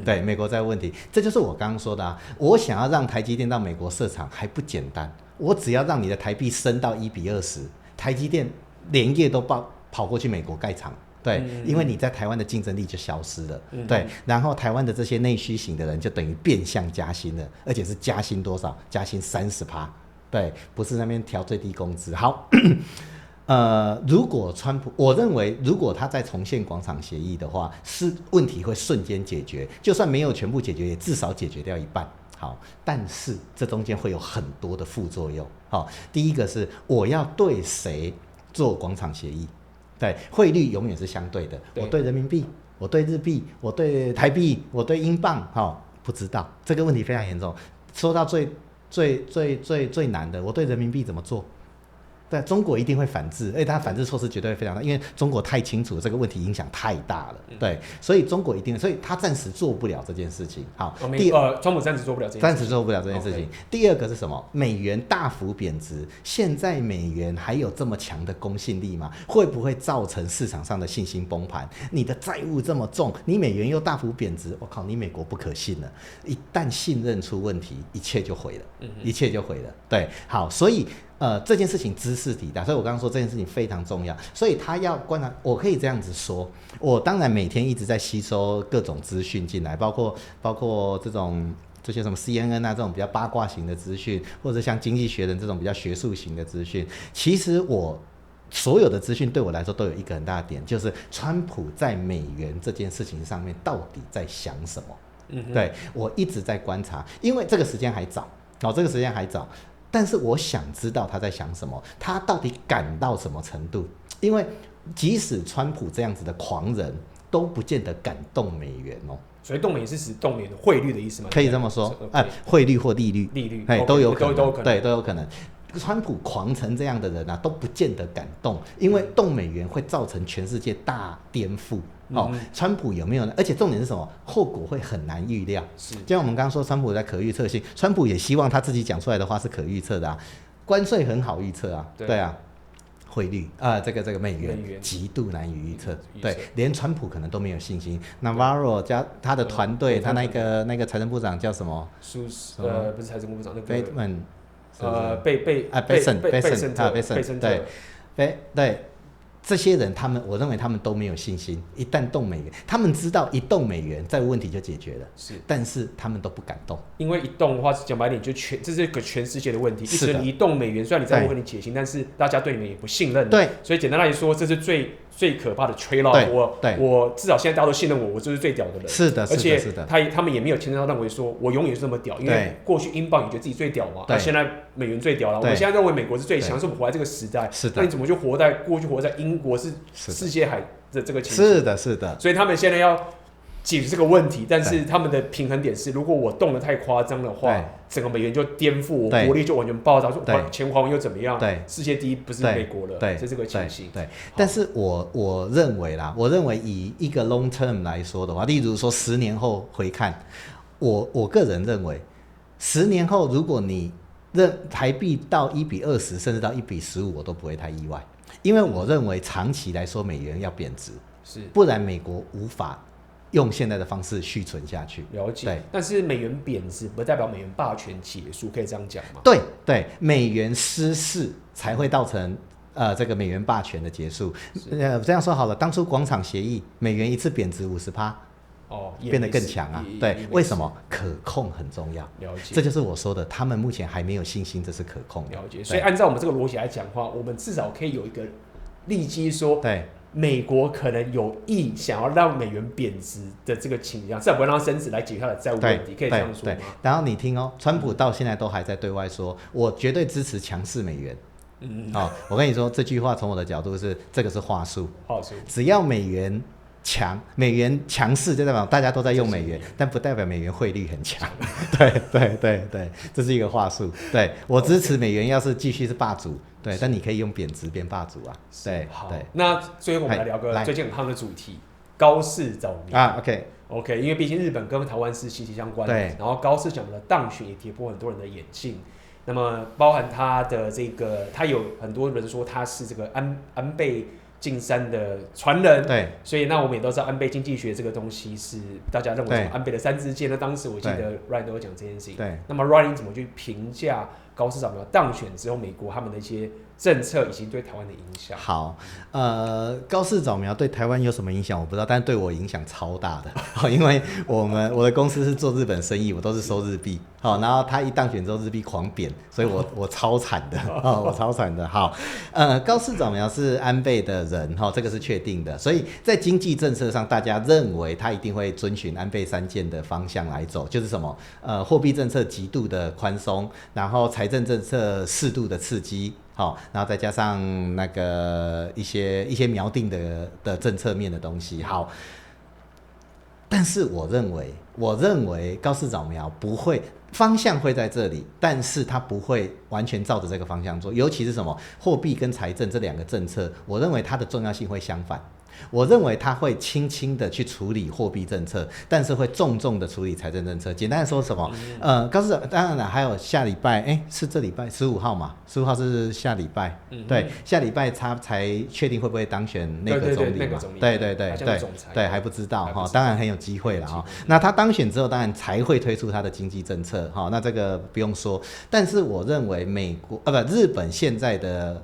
S1: 对，美国债务问题，这就是我刚刚说的啊。我想要让台积电到美国设厂还不简单，我只要让你的台币升到1:20，台积电连夜都跑过去美国盖厂。对，因为你在台湾的竞争力就消失了。对，然后台湾的这些内需型的人就等于变相加薪了，而且是加薪多少？加薪30%。对，不是那边调最低工资。好，如果川普，我认为如果他再重现广场协议的话，问题会瞬间解决，就算没有全部解决，也至少解决掉一半。好，但是这中间会有很多的副作用。好，第一个是我要对谁做广场协议？对，汇率永远是相对的。我对人民币，我对日币，我对台币，我对英镑，不知道这个问题非常严重。说到最难的，我对人民币怎么做？对，中国一定会反制，而且它反制措施绝对会非常大，因为中国太清楚这个问题影响太大了。对，所以中国一定，所以他暂时做不了这件事情。好，
S5: 川普暂时做不了这件事情。暂时
S1: 做不了这件事情。第二个是什么？美元大幅贬值，现在美元还有这么强的公信力吗？会不会造成市场上的信心崩盘？你的债务这么重，你美元又大幅贬值，我靠，你美国不可信了。一旦信任出问题，一切就毁了，一切就毁了。对，好，所以。这件事情知识体大，所以我刚刚说这件事情非常重要，所以他要观察。我可以这样子说，我当然每天一直在吸收各种资讯进来，包括这些什么 CNN 啊这种比较八卦型的资讯，或者像经济学人这种比较学术型的资讯。其实我所有的资讯对我来说都有一个很大的点，就是川普在美元这件事情上面到底在想什么。对，我一直在观察，因为这个时间还早，但是我想知道他在想什么，他到底感到什么程度？因为即使川普这样子的狂人都不见得感动美元哦。
S5: 所以动美元是指动美元的汇率的意思吗？
S1: 可以这么说，汇率或利率，都有可能，对，都有可能。川普狂成这样的人啊，都不见得感动，因为动美元会造成全世界大颠覆。川普有没有呢？而且重点是什么？后果会很难预料。就像我们刚刚说，川普在可预测性，川普也希望他自己讲出来的话是可预测的啊。关税很好预测啊，对啊。汇率这个美元极度难以预测，对，连川普可能都没有信心。Navarro 加他的团队，他那个财政部长叫什么？
S5: 不是财政部长，那个
S1: Bateman，
S5: 贝森特，
S1: 对。这些人我认为他们都没有信心，一旦动美元，他们知道一动美元，这个问题就解决了，但是他们都不敢动，
S5: 因为一动的话，讲白点这是一个全世界的问题。一直你一动美元，虽然你在我跟你解析，但是大家对你们也不信任，
S1: 对，
S5: 所以简单来说，这是最可怕的trade off。我至少现在大家都信任我就是最屌的人。
S1: 是的，
S5: 而且他们也没有天真到认为说我永远是这么屌，因为过去英镑也觉得自己最屌嘛，那现在美元最屌了。我们现在认为美国是最强，是我们活在这个时代。
S1: 是的，
S5: 那你怎么就活在英国是世界海的这个情
S1: 形？是的。所
S5: 以他们现在要解决这个问题，但是他们的平衡点是，如果我动得太夸张的话，整个美元就颠覆，我国力就完全爆炸，钱还又怎么样？世界第一不是美国了，是这个情形。
S1: 对，但是我认为以一个 long term 来说的话，例如说10年后回看，我个人认为，10年后如果你台币到1:20，甚至到1:15，我都不会太意外，因为我认为长期来说美元要贬值，不然美国无法用现在的方式续存下去。
S5: 了解。但是美元贬值不代表美元霸权结束，可以这样讲吗？
S1: 对，美元失势才会造成这个美元霸权的结束。这样说好了，当初广场协议，美元一次贬值50%。变得更强啊！对，为什么？可控很重要。
S5: 了解，
S1: 这就是我说的，他们目前还没有信心这是可控的。
S5: 了解，所以按照我们这个逻辑来讲的话，我们至少可以有一个利基说，
S1: 对，
S5: 美国可能有意想要让美元贬值的这个倾向，至少不会让它升值来解决它的债务问题，可以这样说吗？
S1: 然后你听川普到现在都还在对外说，我绝对支持强势美元。我跟你说这句话从我的角度是，这个是话术，只要美元强势，就代表大家都在用美元，但不代表美元汇率很强。对，这是一个话术。对，我支持美元要是继续是霸主，对，但你可以用贬值变霸主啊。对。
S5: 那最后我们来聊个最近很夯的主题，高市早苗。OK， 因为毕竟日本跟台湾是息息相关的，然后高市早苗的当选也跌破很多人的眼镜。那么包含他的这个，他有很多人说他是这个安倍晋三的传人，
S1: 对，
S5: 所以那我们也都知道安倍经济学这个东西是大家认为安倍的3支箭。那当时我记得 Ryan 都有讲这件事情。
S1: 对，
S5: 那么 Ryan 怎么去评价高市早苗当选之后，美国他们的一些政策以及对台湾的影响？
S1: 好，高市早苗对台湾有什么影响我不知道，但对我影响超大的，因为我的公司是做日本生意，我都是收日币，然后他一当选之后日币狂贬，所以我超惨的，我超惨的。好，高市早苗是安倍的人，这个是确定的，所以在经济政策上，大家认为他一定会遵循安倍3件的方向来走，就是什么？货币政策极度的宽松，然后财政政策适度的刺激。然后再加上那个一些锚定的政策面的东西。好，但是我认为高市早苗不会，方向会在这里，但是他不会完全照着这个方向做，尤其是什么货币跟财政这2个政策，我认为它的重要性会相反。我认为他会轻轻的去处理货币政策，但是会重重的处理财政政策。简单的说什么？高市当然了，还有下礼拜，是这礼拜15号嘛？15号是下礼拜，对，下礼拜他才确定会不会当选内阁总理嘛？对，还不知道哈，当然很有机会了哈。那他当选之后，当然才会推出他的经济政策哈。那这个不用说，但是我认为日本现在的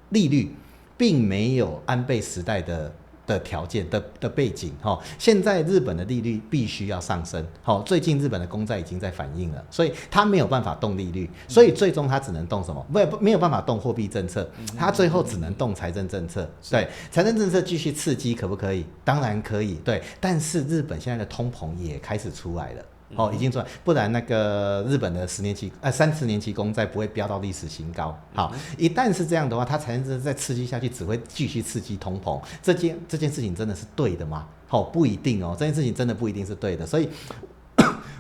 S1: 利率并没有安倍时代的条件的背景，现在日本的利率必须要上升，最近日本的公债已经在反映了，所以他没有办法动利率，所以最终他只能动什么？没有办法动货币政策，他最后只能动财政政策。对，财政政策继续刺激可不可以？当然可以，对，但是日本现在的通膨也开始出来了。已经出来，不然那个日本的30年期公债不会飙到历史新高。好，一旦是这样的话，它财政政策再刺激下去，只会继续刺激通膨。这件事情真的是对的吗？不一定哦，这件事情真的不一定是对的。所以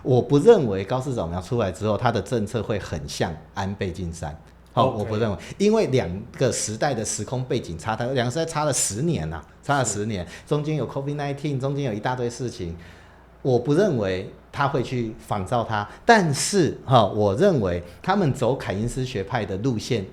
S1: 我不认为高市早苗出来之后，他的政策会很像安倍晋三。我不认为，因为2个时代的时空背景2个时代差了10年啊，中间有 COVID-19， 中间有一大堆事情。我不认为他会去仿照他，但是我认为他们走凯因斯学派的路线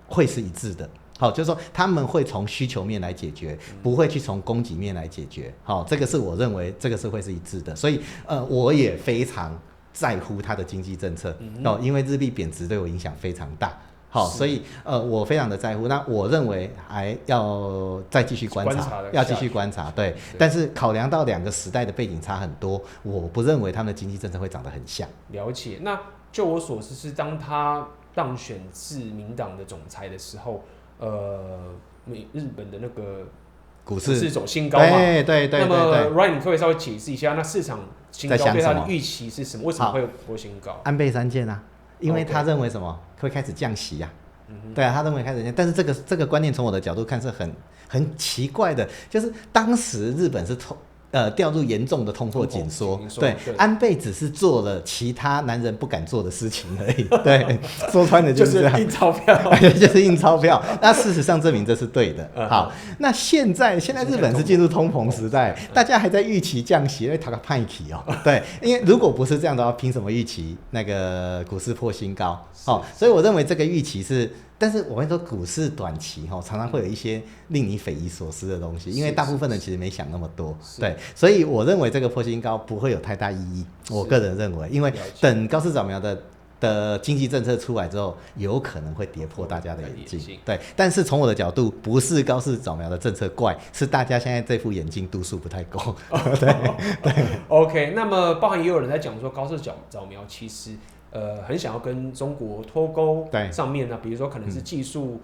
S1: 会是一致的。好，就是说他们会从需求面来解决，不会去从供给面来解决。好，这个是我认为这个是会是一致的，所以我也非常在乎它的经济政策。因为日币贬值对我影响非常大。好，所以我非常的在乎。那我认为还要再继续观察，要继续观察。对，但是考量到两个时代的背景差很多，我不认为他们的经济政策会长得很像。
S5: 了解。那就我所知是，当他当选自民党的总裁的时候，日本的那个股市走新高嘛？对。那么 Ryan 你可以稍微解释一下，那市场新高对他的预期是什么？为什么会有波新高？
S1: 安倍三件啊，因为他认为什么会开始降息啊？对啊，他认为开始降，但是这个观念从我的角度看是很奇怪的，就是当时日本是掉入严重的通货紧缩，对，安倍只是做了其他男人不敢做的事情而已，对，说穿了就是这样，
S5: 印钞票，
S1: 就是印钞票。那事实上证明这是对的。好，那现在日本是进入通膨时代，大家还在预期降息，因为他个派期哦，对，因为如果不是这样的话，凭什么预期那个股市破新高？所以我认为这个预期是。但是我跟你说，股市短期常常会有一些令你匪夷所思的东西，因为大部分人其实没想那么多，对，所以我认为这个破新高不会有太大意义，我个人认为，因为等高市早苗的经济政策出来之后，有可能会跌破大家的眼镜，对。但是从我的角度，不是高市早苗的政策怪，是大家现在这副眼镜度数不太够，对。
S5: OK， 那么包含也有人在讲说，高市早苗其实。很想要跟中国脱钩上面呢，比如说可能是技术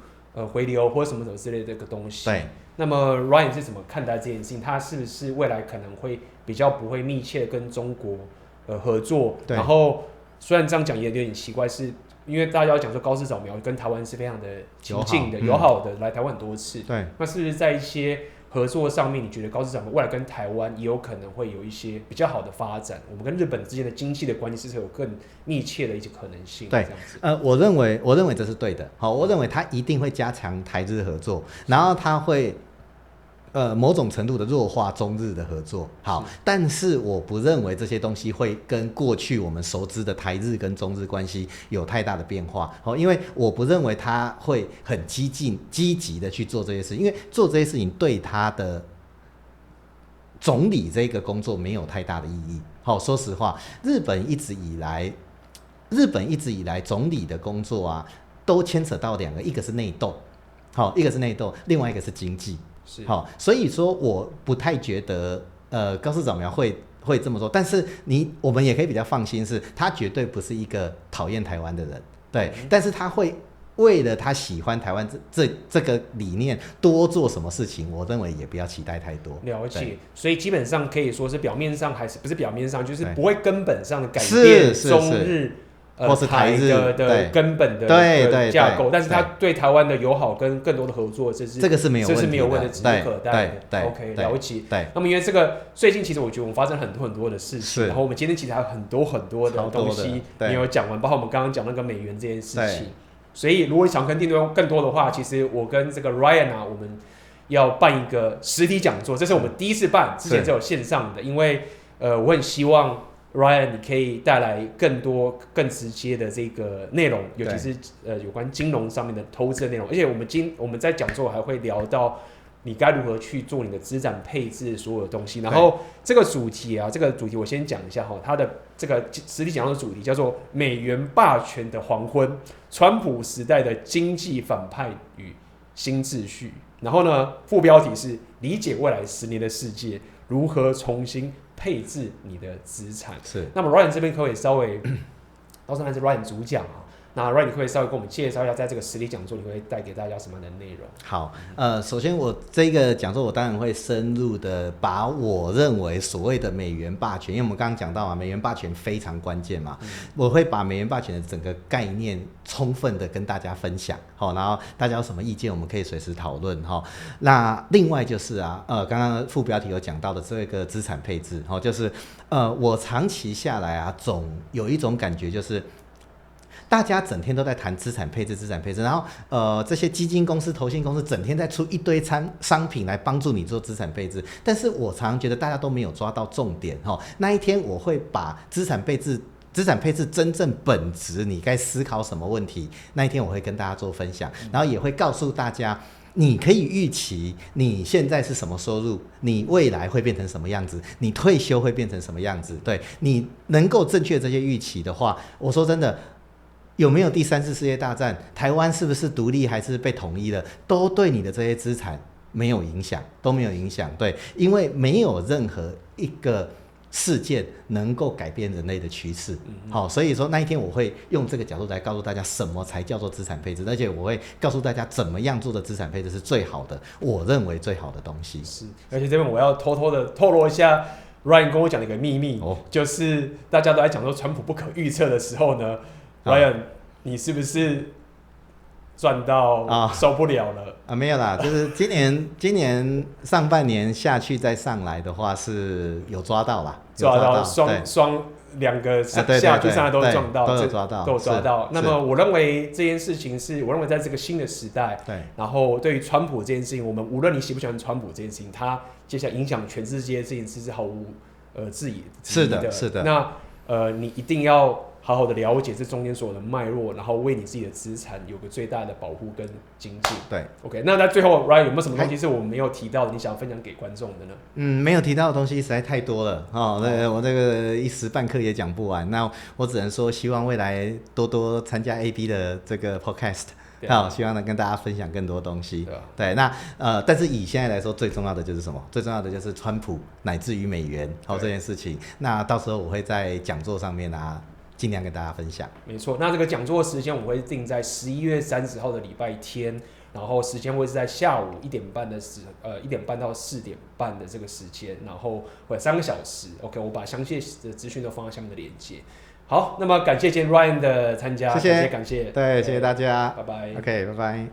S5: 回流或者什么之类的这个东西。对。那么 Ryan 是怎么看待这件事情？他是不是未来可能会比较不会密切跟中国合作？然后虽然这样讲也有点奇怪，是因为大家要讲说高市早苗跟台湾是非常的亲近的、友好的，来台湾很多次。对。那是不是在一些合作上面，你觉得高市早苗未来跟台湾也有可能会有一些比较好的发展？我们跟日本之间的经济的关系是有更密切的一些可能性。对，
S1: 我认为这是对的。好，我认为他一定会加强台日合作，然后他会某种程度的弱化中日的合作。好，但是我不认为这些东西会跟过去我们熟知的台日跟中日关系有太大的变化。好，因为我不认为他会很积极的去做这些事，因为做这些事情对他的总理这个工作没有太大的意义。好，说实话，日本一直以来总理的工作啊，都牵扯到两个，一个是内斗，好，一个是内斗，另外一个是经济。好，所以说我不太觉得高市早苗会这么做，但是我们也可以比较放心，是他绝对不是一个讨厌台湾的人，对，但是他会为了他喜欢台湾这个理念多做什么事情，我认为也不要期待太多。
S5: 了解，所以基本上可以说是表面上还是不是表面上，就是不会根本上的改变中日。
S1: 或是台日
S5: 的根本的架构，但是他对台湾的友好跟更多的合作，这个是没有问题，指日可待的。OK， 了解。那么因为这个最近其实我觉得我们发生很多的事情，然后我们今天其实还有很多的东西没有讲完，包括我们刚刚讲那个美元这件事情。所以如果想跟听众更多的话，其实我跟这个 Ryan 啊，我们要办一个实体讲座，这是我们第一次办，之前只有线上的，因为我很希望。Ryan， 你可以带来更多、更直接的这个内容，尤其是有关金融上面的投资的内容。而且我们在讲座还会聊到你该如何去做你的资产配置所有的东西。然后这个主题我先讲一下哈，它的这个实体讲座的主题叫做“美元霸权的黄昏：川普时代的经济反派与新秩序”。然后呢，副标题是“理解未来10年的世界，如何重新配置你的资产”。是。那么 Ryan 这边可以稍微，到时候还是 Ryan 主讲啊。那 Ryan 你可以稍微跟我们介绍一下，在这个实体讲座你会带给大家什么样的内容？
S1: 好，首先我这个讲座我当然会深入的把我认为所谓的美元霸权，因为我们刚刚讲到嘛，美元霸权非常关键嘛，我会把美元霸权的整个概念充分的跟大家分享，好，然后大家有什么意见我们可以随时讨论哈。那另外就是刚刚副标题有讲到的这个资产配置，就是我长期下来啊，总有一种感觉就是。大家整天都在谈资产配置，然后这些基金公司、投信公司整天在出一堆商品来帮助你做资产配置，但是我常常觉得大家都没有抓到重点哈。那一天我会把资产配置资产配置真正本质你该思考什么问题，那一天我会跟大家做分享，然后也会告诉大家你可以预期你现在是什么收入，你未来会变成什么样子，你退休会变成什么样子。对，你能够正确这些预期的话，我说真的，有没有第3次世界大战，台湾是不是独立还是被统一了，都对你的这些资产没有影响，都没有影响。对，因为没有任何一个事件能够改变人类的趋势。好，所以说那一天我会用这个角度来告诉大家什么才叫做资产配置，而且我会告诉大家怎么样做的资产配置是最好的，我认为最好的东西。
S5: 是，而且这边我要偷偷的透露一下 Ryan 跟我讲的一个秘密，就是大家都在讲说川普不可预测的时候呢，Ryan 你是不是赚到受不了了？
S1: 没有啦，就是今年上半年下去再上来的话是有抓到啦，
S5: 抓到双两个下去上来都撞到，
S1: 都有抓到，
S5: 都有抓到。那么我认为这件事情是，我认为在这个新的时代，
S1: 对，
S5: 然后对于川普这件事情，我们无论你喜不喜欢川普这件事情，他接下来影响全世界这件事是毫无质疑的。
S1: 是的，是的。
S5: 那你一定要好好的了解这中间所有的脉络，然后为你自己的资产有个最大的保护跟精进。
S1: 对
S5: ，OK。那在最后 ，Ryan 有没有什么东西是我们没有提到的，你想分享给观众的呢？
S1: 没有提到的东西实在太多了我这个一时半刻也讲不完。那我只能说，希望未来多多参加 AB 的这个 Podcast。好，希望能跟大家分享更多东西。对，那但是以现在来说，最重要的就是什么？最重要的就是川普乃至于美元这件事情。那到时候我会在讲座上面尽量跟大家分享。
S5: 没错，那这个讲座时间我会定在11月30号的礼拜天，然后时间会是在下午1点半到4点半的这个时间，然后会3个小时。OK， 我把详细的资讯都放在下面的连结。好，那么感谢今天 Ryan 的参加，
S1: 谢谢，
S5: 感谢，
S1: 对，谢谢大家，
S5: 拜拜。
S1: OK， 拜拜。